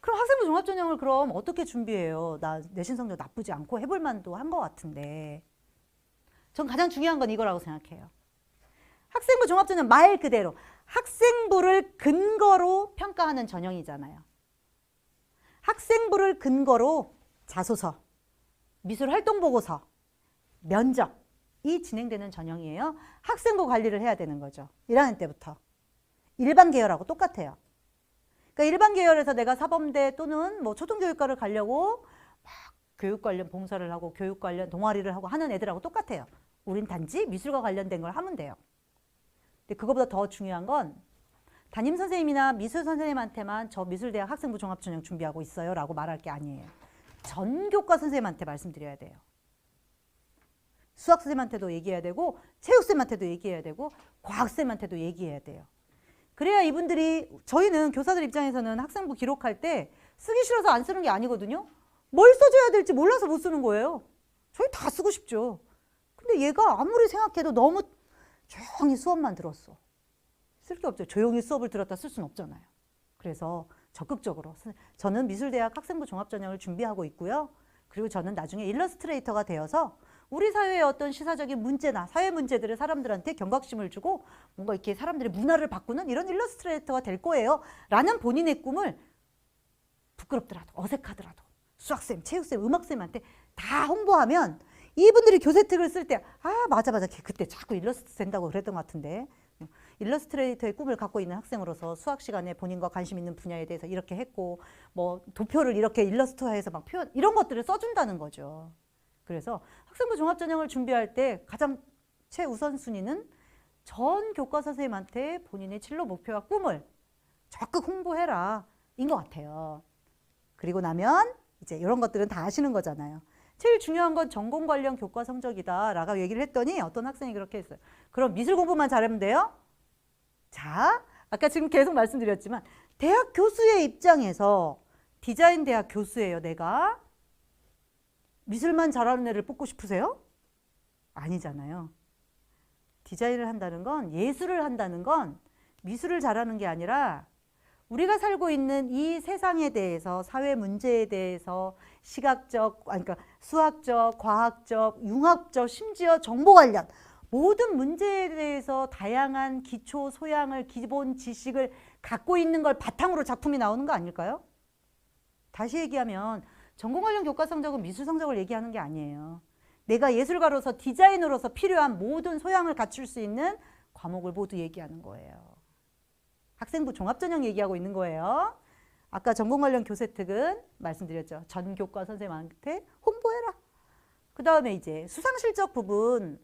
그럼 학생부 종합전형을 그럼 어떻게 준비해요? 나 내신 성적 나쁘지 않고 해볼 만도 한 것 같은데. 전 가장 중요한 건 이거라고 생각해요. 학생부 종합전형 말 그대로 학생부를 근거로 평가하는 전형이잖아요. 학생부를 근거로 자소서, 미술활동보고서, 면접이 진행되는 전형이에요. 학생부 관리를 해야 되는 거죠. 1학년 때부터. 일반 계열하고 똑같아요. 그러니까 일반 계열에서 내가 사범대 또는 뭐 초등교육과를 가려고 막 교육 관련 봉사를 하고 교육 관련 동아리를 하고 하는 애들하고 똑같아요. 우린 단지 미술과 관련된 걸 하면 돼요. 근데 그거보다 더 중요한 건 담임 선생님이나 미술 선생님한테만 저 미술대학 학생부 종합전형 준비하고 있어요 라고 말할 게 아니에요. 전 교과 선생님한테 말씀드려야 돼요. 수학 선생님한테도 얘기해야 되고 체육 선생님한테도 얘기해야 되고 과학 선생님한테도 얘기해야 돼요. 그래야 이분들이 저희는 교사들 입장에서는 학생부 기록할 때 쓰기 싫어서 안 쓰는 게 아니거든요. 뭘 써줘야 될지 몰라서 못 쓰는 거예요. 저희 다 쓰고 싶죠. 근데 얘가 아무리 생각해도 너무 조용히 수업만 들었어. 쓸 게 없죠. 조용히 수업을 들었다 쓸 수는 없잖아요. 그래서 적극적으로 저는 미술대학 학생부 종합전형을 준비하고 있고요. 그리고 저는 나중에 일러스트레이터가 되어서 우리 사회의 어떤 시사적인 문제나 사회 문제들을 사람들한테 경각심을 주고 뭔가 이렇게 사람들의 문화를 바꾸는 이런 일러스트레이터가 될 거예요. 라는 본인의 꿈을 부끄럽더라도 어색하더라도 수학쌤, 체육쌤, 음악쌤한테 다 홍보하면 이분들이 교재특을 쓸 때 맞아 걔 그때 자꾸 일러스트 된다고 그랬던 것 같은데 일러스트레이터의 꿈을 갖고 있는 학생으로서 수학 시간에 본인과 관심 있는 분야에 대해서 이렇게 했고 뭐 도표를 이렇게 일러스트화해서 막 표현 이런 것들을 써준다는 거죠. 그래서 학생부 종합전형을 준비할 때 가장 최우선순위는 전 교과 선생님한테 본인의 진로 목표와 꿈을 적극 홍보해라 인 것 같아요. 그리고 나면 이제 이런 것들은 다 아시는 거잖아요. 제일 중요한 건 전공 관련 교과 성적이다 라고 얘기를 했더니 어떤 학생이 그렇게 했어요. 그럼 미술 공부만 잘하면 돼요? 자, 아까 지금 계속 말씀드렸지만 대학 교수의 입장에서 디자인 대학 교수예요, 내가. 미술만 잘하는 애를 뽑고 싶으세요? 아니잖아요. 디자인을 한다는 건, 예술을 한다는 건 미술을 잘하는 게 아니라 우리가 살고 있는 이 세상에 대해서, 사회 문제에 대해서 시각적, 그러니까 수학적, 과학적, 융합적, 심지어 정보 관련 모든 문제에 대해서 다양한 기초 소양을, 기본 지식을 갖고 있는 걸 바탕으로 작품이 나오는 거 아닐까요? 다시 얘기하면 전공 관련 교과 성적은 미술 성적을 얘기하는 게 아니에요. 내가 예술가로서, 디자이너로서 필요한 모든 소양을 갖출 수 있는 과목을 모두 얘기하는 거예요. 학생부 종합전형 얘기하고 있는 거예요. 아까 전공 관련 교재특은 말씀드렸죠. 전 교과 선생님한테 홍보해라. 그 다음에 이제 수상실적 부분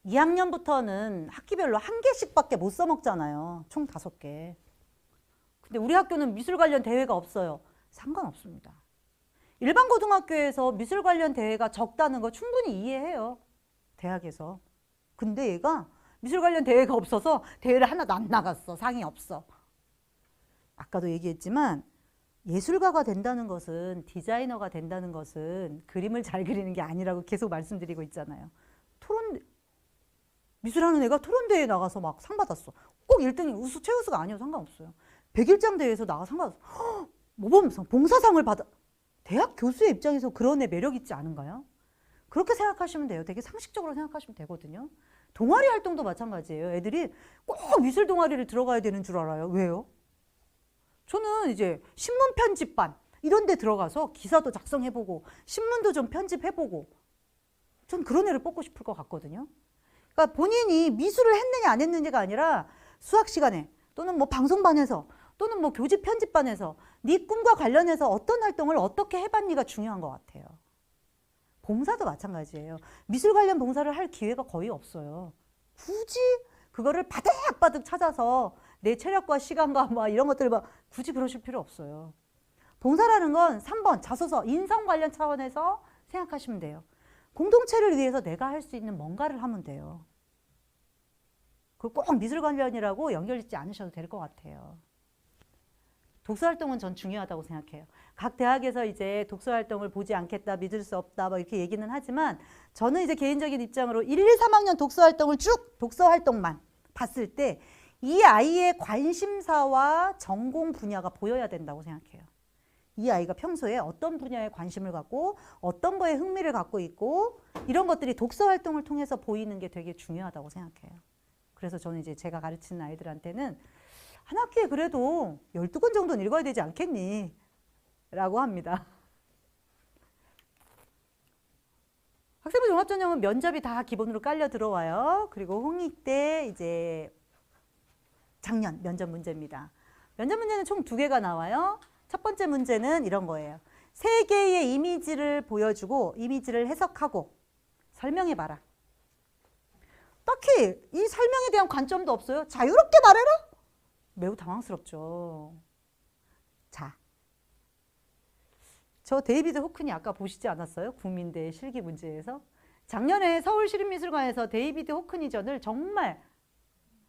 2학년부터는 학기별로 1개씩밖에 못 써먹잖아요. 총 5개. 근데 우리 학교는 미술 관련 대회가 없어요. 상관없습니다. 일반 고등학교에서 미술 관련 대회가 적다는 거 충분히 이해해요. 대학에서. 근데 얘가 미술 관련 대회가 없어서 대회를 하나도 안 나갔어. 상이 없어. 아까도 얘기했지만 예술가가 된다는 것은, 디자이너가 된다는 것은 그림을 잘 그리는 게 아니라고 계속 말씀드리고 있잖아요. 미술하는 애가 토론대회에 나가서 막 상 받았어. 꼭 1등이 우수, 최우수가 아니어도 상관없어요. 백일장 대회에서 나가 상 받았어. 모범상, 봉사상을 받아. 대학 교수의 입장에서 그런 애 매력 있지 않은가요? 그렇게 생각하시면 돼요. 되게 상식적으로 생각하시면 되거든요. 동아리 활동도 마찬가지예요. 애들이 꼭 미술 동아리를 들어가야 되는 줄 알아요. 왜요? 저는 이제 신문 편집반 이런 데 들어가서 기사도 작성해보고 신문도 좀 편집해보고 전 그런 애를 뽑고 싶을 것 같거든요. 그러니까 본인이 미술을 했느냐 안 했느냐가 아니라 수학 시간에 또는 뭐 방송반에서 또는 뭐 교직 편집반에서 네 꿈과 관련해서 어떤 활동을 어떻게 해봤니가 중요한 것 같아요. 봉사도 마찬가지예요. 미술 관련 봉사를 할 기회가 거의 없어요. 굳이 그거를 바득바득 찾아서 내 체력과 시간과 막 이런 것들을 막 굳이 그러실 필요 없어요. 봉사라는 건 3번 자소서, 인성 관련 차원에서 생각하시면 돼요. 공동체를 위해서 내가 할 수 있는 뭔가를 하면 돼요. 그걸 꼭 미술 관련이라고 연결짓지 않으셔도 될 것 같아요. 독서활동은 전 중요하다고 생각해요. 각 대학에서 이제 독서활동을 보지 않겠다, 믿을 수 없다, 뭐 이렇게 얘기는 하지만 저는 이제 개인적인 입장으로 1, 2, 3학년 독서활동을 쭉 독서활동만 봤을 때 이 아이의 관심사와 전공 분야가 보여야 된다고 생각해요. 이 아이가 평소에 어떤 분야에 관심을 갖고 어떤 거에 흥미를 갖고 있고 이런 것들이 독서활동을 통해서 보이는 게 되게 중요하다고 생각해요. 그래서 저는 이제 제가 가르치는 아이들한테는 한 학기에 그래도 12권 정도는 읽어야 되지 않겠니? 라고 합니다. 학생부 종합전형은 면접이 다 기본으로 깔려 들어와요. 그리고 홍익 때 이제 작년 면접 문제입니다. 면접 문제는 총 2개가 나와요. 첫 번째 문제는 이런 거예요. 3개의 이미지를 보여주고 이미지를 해석하고 설명해봐라. 딱히 이 설명에 대한 관점도 없어요. 자유롭게 말해라? 매우 당황스럽죠. 자, 저 데이비드 호크니 아까 보시지 않았어요? 국민대 실기 문제에서. 작년에 서울시립미술관에서 데이비드 호크니전을 정말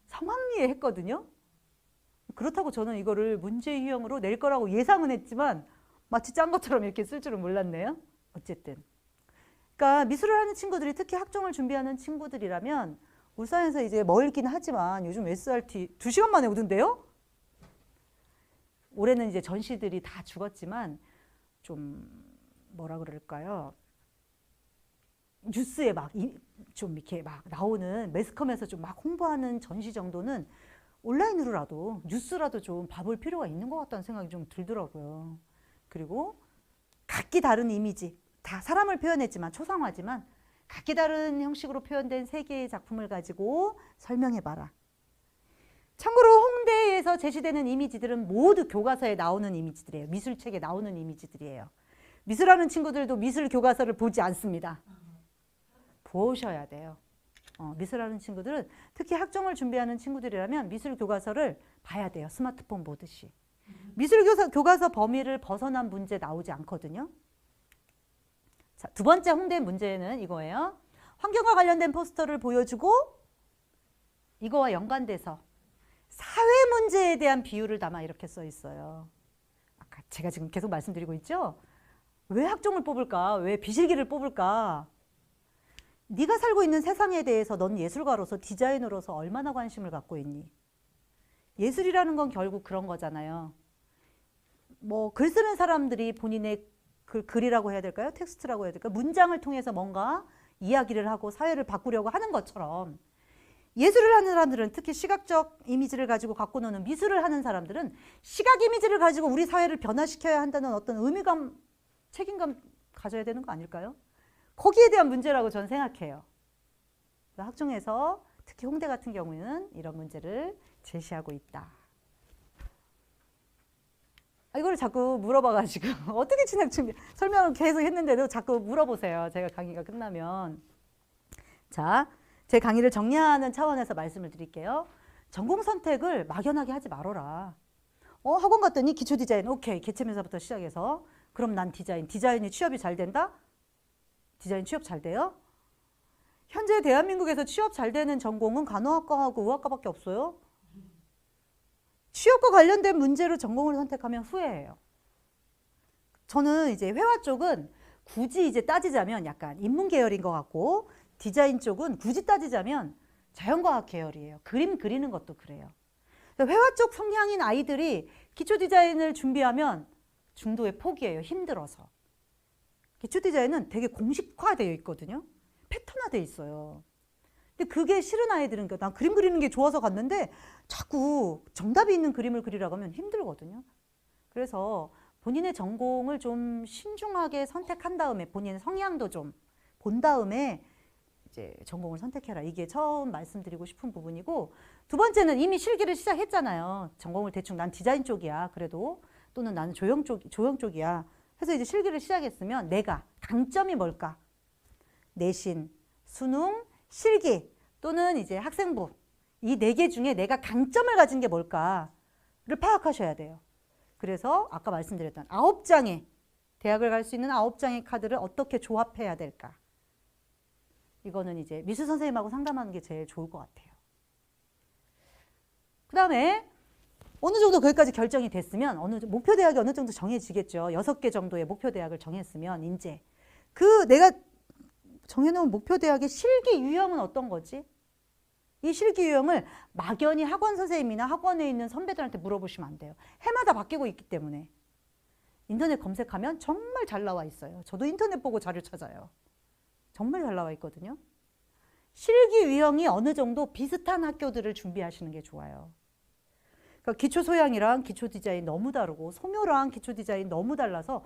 성황리에 했거든요. 그렇다고 저는 이거를 문제 유형으로 낼 거라고 예상은 했지만 마치 짠 것처럼 이렇게 쓸 줄은 몰랐네요. 어쨌든. 그러니까 미술을 하는 친구들이, 특히 학종을 준비하는 친구들이라면 울산에서 이제 멀긴 하지만 요즘 SRT 2시간 만에 오던데요? 올해는 이제 전시들이 다 죽었지만 좀 뭐라 그럴까요? 뉴스에 막 좀 이렇게 막 나오는 매스컴에서 좀 막 홍보하는 전시 정도는 온라인으로라도 뉴스라도 좀 봐볼 필요가 있는 것 같다는 생각이 좀 들더라고요. 그리고 각기 다른 이미지, 다 사람을 표현했지만 초상화지만 각기 다른 형식으로 표현된 3개의 작품을 가지고 설명해봐라. 참고로 홍대에서 제시되는 이미지들은 모두 교과서에 나오는 이미지들이에요. 미술책에 나오는 이미지들이에요. 미술하는 친구들도 미술 교과서를 보지 않습니다. 보셔야 돼요. 미술하는 친구들은, 특히 학종을 준비하는 친구들이라면 미술 교과서를 봐야 돼요. 스마트폰 보듯이. 미술 교과서 범위를 벗어난 문제 나오지 않거든요. 자, 2번째 홍대 문제는 이거예요. 환경과 관련된 포스터를 보여주고 이거와 연관돼서 사회 문제에 대한 비유를 담아 이렇게 써 있어요. 아까 제가 지금 계속 말씀드리고 있죠. 왜 학종을 뽑을까? 왜 비실기를 뽑을까? 네가 살고 있는 세상에 대해서 넌 예술가로서 디자이너로서 얼마나 관심을 갖고 있니? 예술이라는 건 결국 그런 거잖아요. 뭐 글 쓰는 사람들이 본인의 글이라고 해야 될까요? 텍스트라고 해야 될까요? 문장을 통해서 뭔가 이야기를 하고 사회를 바꾸려고 하는 것처럼 예술을 하는 사람들은 특히 시각적 이미지를 가지고 갖고 노는 미술을 하는 사람들은 시각 이미지를 가지고 우리 사회를 변화시켜야 한다는 어떤 의미감, 책임감 가져야 되는 거 아닐까요? 거기에 대한 문제라고 저는 생각해요. 학종에서 특히 홍대 같은 경우에는 이런 문제를 제시하고 있다. 이걸 자꾸 물어봐가지고 어떻게 진학 준비 설명을 계속 했는데도 자꾸 물어보세요. 제가 강의가 끝나면. 자, 제 강의를 정리하는 차원에서 말씀을 드릴게요. 전공 선택을 막연하게 하지 말아라. 학원 갔더니 기초 디자인 오케이 개체면사부터 시작해서 그럼 난 디자인이 취업이 잘 된다? 디자인 취업 잘 돼요? 현재 대한민국에서 취업 잘 되는 전공은 간호학과하고 의학과밖에 없어요. 취업과 관련된 문제로 전공을 선택하면 후회해요. 저는 이제 회화 쪽은 굳이 이제 따지자면 약간 인문 계열인 것 같고 디자인 쪽은 굳이 따지자면 자연과학 계열이에요. 그림 그리는 것도 그래요. 회화 쪽 성향인 아이들이 기초 디자인을 준비하면 중도에 포기해요. 힘들어서. 기초 디자인은 되게 공식화되어 있거든요. 패턴화되어 있어요. 근데 그게 싫은 아이들은 난 그림 그리는 게 좋아서 갔는데 자꾸 정답이 있는 그림을 그리라고 하면 힘들거든요. 그래서 본인의 전공을 좀 신중하게 선택한 다음에 본인의 성향도 좀 본 다음에 이제 전공을 선택해라. 이게 처음 말씀드리고 싶은 부분이고 두 번째는 이미 실기를 시작했잖아요. 전공을 대충 난 디자인 쪽이야. 그래도 또는 나는 조형 쪽이야. 해서 이제 실기를 시작했으면 내가 강점이 뭘까? 내신, 수능, 실기 또는 이제 학생부 이 4개 중에 내가 강점을 가진 게 뭘까를 파악하셔야 돼요. 그래서 아까 말씀드렸던 9장의 대학을 갈 수 있는 9장의 카드를 어떻게 조합해야 될까? 이거는 이제 미술 선생님하고 상담하는 게 제일 좋을 것 같아요. 그 다음에 어느 정도 거기까지 결정이 됐으면 목표 대학이 어느 정도 정해지겠죠. 6개 정도의 목표 대학을 정했으면 이제 그 내가 정해놓은 목표 대학의 실기 유형은 어떤 거지? 이 실기 유형을 막연히 학원 선생님이나 학원에 있는 선배들한테 물어보시면 안 돼요. 해마다 바뀌고 있기 때문에. 인터넷 검색하면 정말 잘 나와 있어요. 저도 인터넷 보고 자료 찾아요. 정말 잘 나와 있거든요. 실기 유형이 어느 정도 비슷한 학교들을 준비하시는 게 좋아요. 그러니까 기초 소양이랑 기초 디자인 너무 다르고 소묘랑 기초 디자인 너무 달라서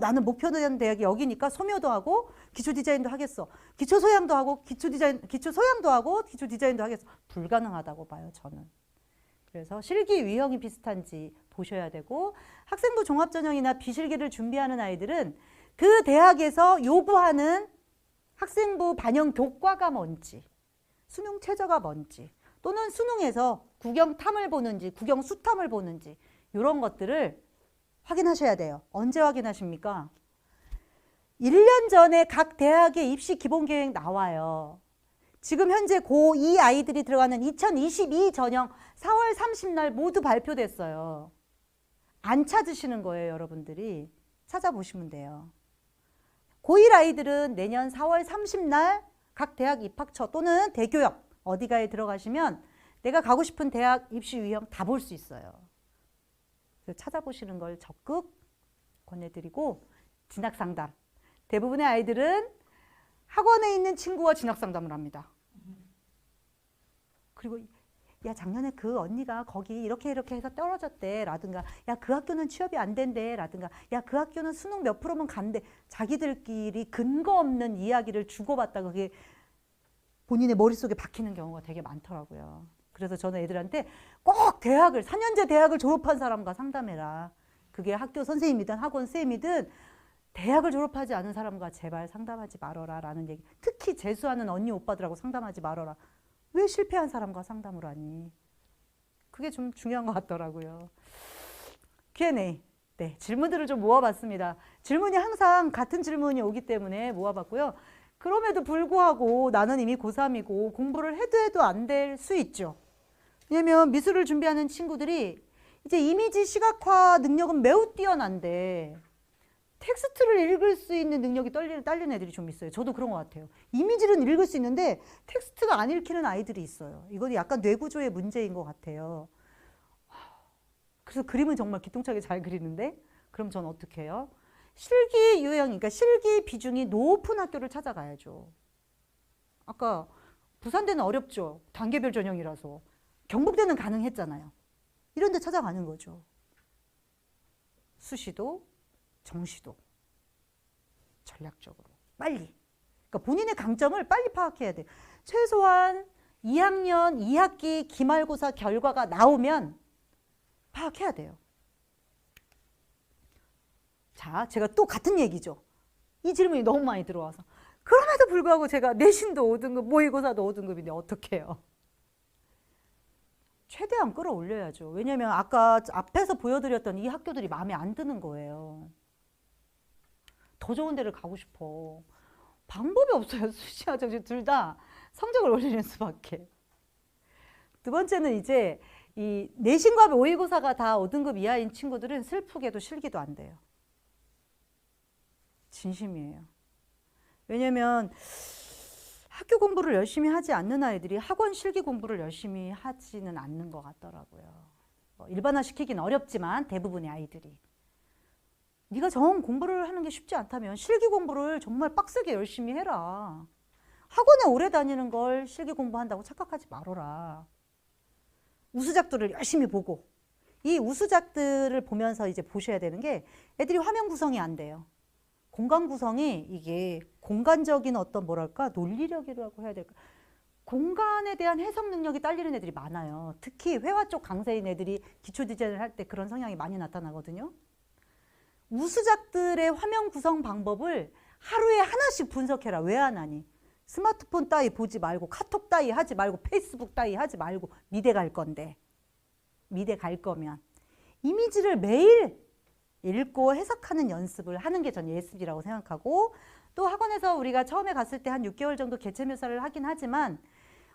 나는 목표된 대학이 여기니까 소묘도 하고 기초 디자인도 하겠어. 기초 소양도 하고 기초 소양도 하고 기초 디자인도 하겠어. 불가능하다고 봐요, 저는. 그래서 실기 유형이 비슷한지 보셔야 되고 학생부 종합전형이나 비실기를 준비하는 아이들은 그 대학에서 요구하는 학생부 반영 교과가 뭔지, 수능 최저가 뭔지 또는 수능에서 국영탐을 보는지 국영수탐을 보는지 이런 것들을 확인하셔야 돼요. 언제 확인하십니까? 1년 전에 각 대학의 입시 기본계획 나와요. 지금 현재 고2 아이들이 들어가는 2022 전형 4월 30날 모두 발표됐어요. 안 찾으시는 거예요, 여러분들이. 찾아보시면 돼요. 고1 아이들은 내년 4월 30날 각 대학 입학처 또는 대교역 어디가에 들어가시면 내가 가고 싶은 대학 입시 유형 다 볼 수 있어요. 그래서 찾아보시는 걸 적극 권해드리고 진학상담. 대부분의 아이들은 학원에 있는 친구와 진학상담을 합니다. 그리고 야 작년에 그 언니가 거기 이렇게 해서 떨어졌대 라든가 야 그 학교는 취업이 안 된대 라든가 야 그 학교는 수능 몇 프로면 간대. 자기들끼리 근거 없는 이야기를 주고받다가 그게 본인의 머릿속에 박히는 경우가 되게 많더라고요. 그래서 저는 애들한테 꼭 4년제 대학을 졸업한 사람과 상담해라. 그게 학교 선생님이든 학원 쌤이든 대학을 졸업하지 않은 사람과 제발 상담하지 말아라 라는 얘기. 특히 재수하는 언니 오빠들하고 상담하지 말아라. 왜 실패한 사람과 상담을 하니? 그게 좀 중요한 것 같더라고요. Q&A. 네, 질문들을 좀 모아봤습니다. 질문이 항상 같은 질문이 오기 때문에 모아봤고요. 그럼에도 불구하고 나는 이미 고3이고 공부를 해도 안 될 수 있죠. 왜냐면 미술을 준비하는 친구들이 이제 이미지 시각화 능력은 매우 뛰어난데 텍스트를 읽을 수 있는 능력이 딸린 애들이 좀 있어요. 저도 그런 것 같아요. 이미지는 읽을 수 있는데 텍스트가 안 읽히는 아이들이 있어요. 이건 약간 뇌구조의 문제인 것 같아요. 그래서 그림은 정말 기똥차게 잘 그리는데 그럼 전 어떻게 해요? 실기 유형, 그러니까 실기 비중이 높은 학교를 찾아가야죠. 아까 부산대는 어렵죠. 단계별 전형이라서. 경북대는 가능했잖아요. 이런 데 찾아가는 거죠. 수시도, 정시도. 전략적으로. 빨리. 그러니까 본인의 강점을 빨리 파악해야 돼. 최소한 2학년 2학기 기말고사 결과가 나오면 파악해야 돼요. 자, 제가 또 같은 얘기죠. 이 질문이 너무 많이 들어와서. 그럼에도 불구하고 제가 내신도 5등급, 모의고사도 5등급인데 어떻게 해요? 최대한 끌어올려야죠. 왜냐면 아까 앞에서 보여드렸던 이 학교들이 마음에 안 드는 거예요. 더 좋은 데를 가고 싶어. 방법이 없어요. 수시와 정시 둘 다 성적을 올리는 수밖에. 두 번째는 이제 이 내신과 모의고사가 다 5등급 이하인 친구들은 슬프게도 실기도 안 돼요. 진심이에요. 왜냐면 학교 공부를 열심히 하지 않는 아이들이 학원 실기 공부를 열심히 하지는 않는 것 같더라고요. 일반화 시키긴 어렵지만 대부분의 아이들이. 네가 정 공부를 하는 게 쉽지 않다면 실기 공부를 정말 빡세게 열심히 해라. 학원에 오래 다니는 걸 실기 공부한다고 착각하지 말아라. 우수작들을 열심히 보고 이 우수작들을 보면서 이제 보셔야 되는 게 애들이 화면 구성이 안 돼요. 공간 구성이 이게 공간적인 어떤 뭐랄까 논리력이라고 해야 될까. 공간에 대한 해석 능력이 딸리는 애들이 많아요. 특히 회화 쪽 강세인 애들이 기초 디자인을 할 때 그런 성향이 많이 나타나거든요. 우수작들의 화면 구성 방법을 하루에 하나씩 분석해라. 왜 안 하니? 스마트폰 따위 보지 말고 카톡 따위 하지 말고 페이스북 따위 하지 말고 미대 갈 건데. 미대 갈 거면 이미지를 매일 읽고 해석하는 연습을 하는 게 전 예습이라고 생각하고 또 학원에서 우리가 처음에 갔을 때 한 6개월 정도 개체 묘사를 하긴 하지만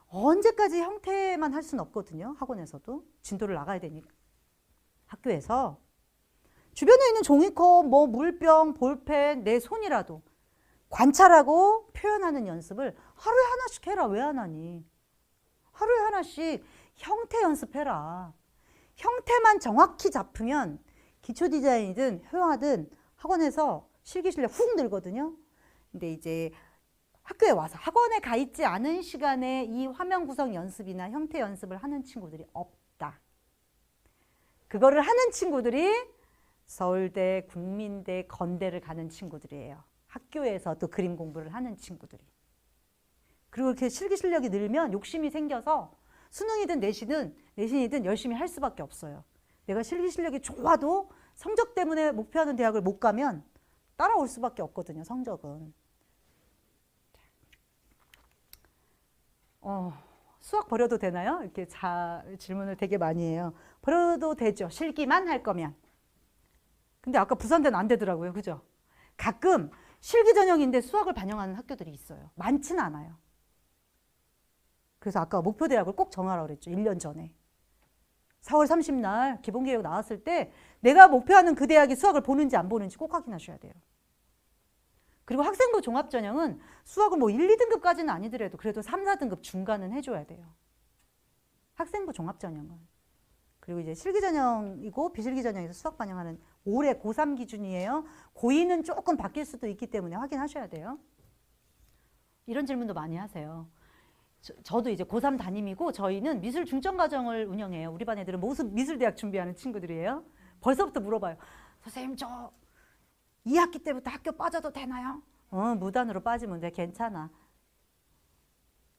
언제까지 형태만 할 수는 없거든요. 학원에서도 진도를 나가야 되니까. 학교에서 주변에 있는 종이컵, 뭐 물병, 볼펜, 내 손이라도 관찰하고 표현하는 연습을 하루에 하나씩 해라. 왜 안 하니? 하루에 하나씩 형태 연습해라. 형태만 정확히 잡으면 기초 디자인이든 회화든 학원에서 실기 실력 훅 늘거든요. 근데 이제 학교에 와서 학원에 가 있지 않은 시간에 이 화면 구성 연습이나 형태 연습을 하는 친구들이 없다. 그거를 하는 친구들이 서울대, 국민대, 건대를 가는 친구들이에요. 학교에서 또 그림 공부를 하는 친구들이. 그리고 이렇게 실기 실력이 늘면 욕심이 생겨서 수능이든 내신이든 열심히 할 수밖에 없어요. 내가 실기 실력이 좋아도 성적 때문에 목표하는 대학을 못 가면 따라올 수밖에 없거든요. 성적은. 수학 버려도 되나요? 이렇게 질문을 되게 많이 해요. 버려도 되죠. 실기만 할 거면. 근데 아까 부산대는 안 되더라고요. 그죠? 가끔 실기 전형인데 수학을 반영하는 학교들이 있어요. 많지는 않아요. 그래서 아까 목표 대학을 꼭 정하라고 그랬죠. 1년 전에. 4월 30날 기본계획 나왔을 때 내가 목표하는 그 대학이 수학을 보는지 안 보는지 꼭 확인하셔야 돼요. 그리고 학생부 종합전형은 수학을 뭐 1, 2등급까지는 아니더라도 그래도 3, 4등급 중간은 해줘야 돼요. 학생부 종합전형은. 그리고 이제 실기전형이고 비실기전형에서 수학 반영하는 올해 고3 기준이에요. 고2는 조금 바뀔 수도 있기 때문에 확인하셔야 돼요. 이런 질문도 많이 하세요. 저도 이제 고3 담임이고 저희는 미술 중점과정을 운영해요. 우리 반 애들은 미술대학 준비하는 친구들이에요. 벌써부터 물어봐요. 선생님 저 2학기 때부터 학교 빠져도 되나요? 무단으로 빠지면 돼. 괜찮아.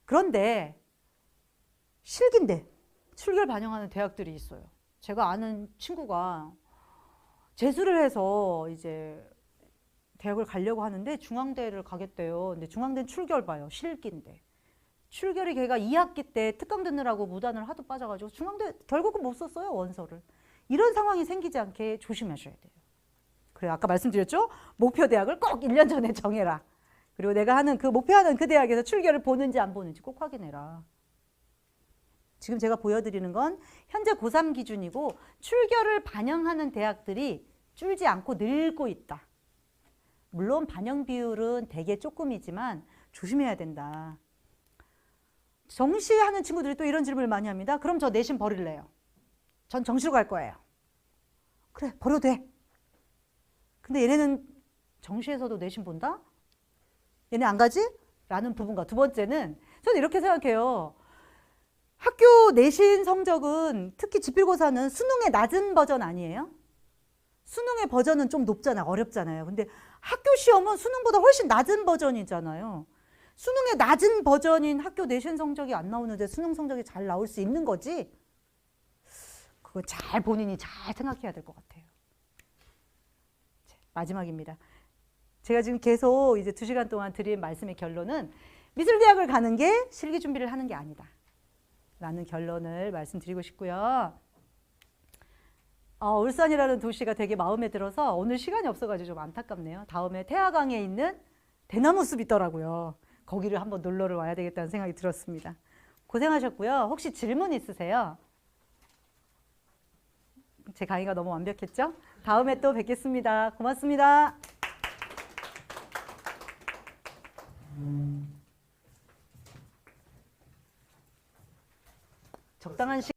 그런데 실기인데 출결 반영하는 대학들이 있어요. 제가 아는 친구가 재수를 해서 이제 대학을 가려고 하는데 중앙대를 가겠대요. 근데 중앙대는 출결 봐요. 실기인데. 출결이 걔가 2학기 때 특강 듣느라고 무단을 하도 빠져가지고 중앙대 결국은 못 썼어요. 원서를. 이런 상황이 생기지 않게 조심하셔야 돼요. 그래요. 아까 말씀드렸죠? 목표 대학을 꼭 1년 전에 정해라. 그리고 내가 하는 목표하는 그 대학에서 출결을 보는지 안 보는지 꼭 확인해라. 지금 제가 보여드리는 건 현재 고3 기준이고 출결을 반영하는 대학들이 줄지 않고 늘고 있다. 물론 반영 비율은 되게 조금이지만 조심해야 된다. 정시하는 친구들이 또 이런 질문을 많이 합니다. 그럼 저 내신 버릴래요. 전 정시로 갈 거예요. 그래, 버려도 돼. 근데 얘네는 정시에서도 내신 본다? 얘네 안 가지? 라는 부분과 두 번째는 저는 이렇게 생각해요. 학교 내신 성적은 특히 지필고사는 수능의 낮은 버전 아니에요? 수능의 버전은 좀 높잖아요. 어렵잖아요. 근데 학교 시험은 수능보다 훨씬 낮은 버전이잖아요. 수능의 낮은 버전인 학교 내신 성적이 안 나오는데 수능 성적이 잘 나올 수 있는 거지? 그거 잘 본인이 잘 생각해야 될 것 같아요. 마지막입니다. 제가 지금 계속 이제 2시간 동안 드린 말씀의 결론은 미술대학을 가는 게 실기 준비를 하는 게 아니다. 라는 결론을 말씀드리고 싶고요. 울산이라는 도시가 되게 마음에 들어서 오늘 시간이 없어가지고 좀 안타깝네요. 다음에 태화강에 있는 대나무 숲이 있더라고요. 거기를 한번 놀러를 와야 되겠다는 생각이 들었습니다. 고생하셨고요. 혹시 질문 있으세요? 제 강의가 너무 완벽했죠? 다음에 또 뵙겠습니다. 고맙습니다. 적당한 시간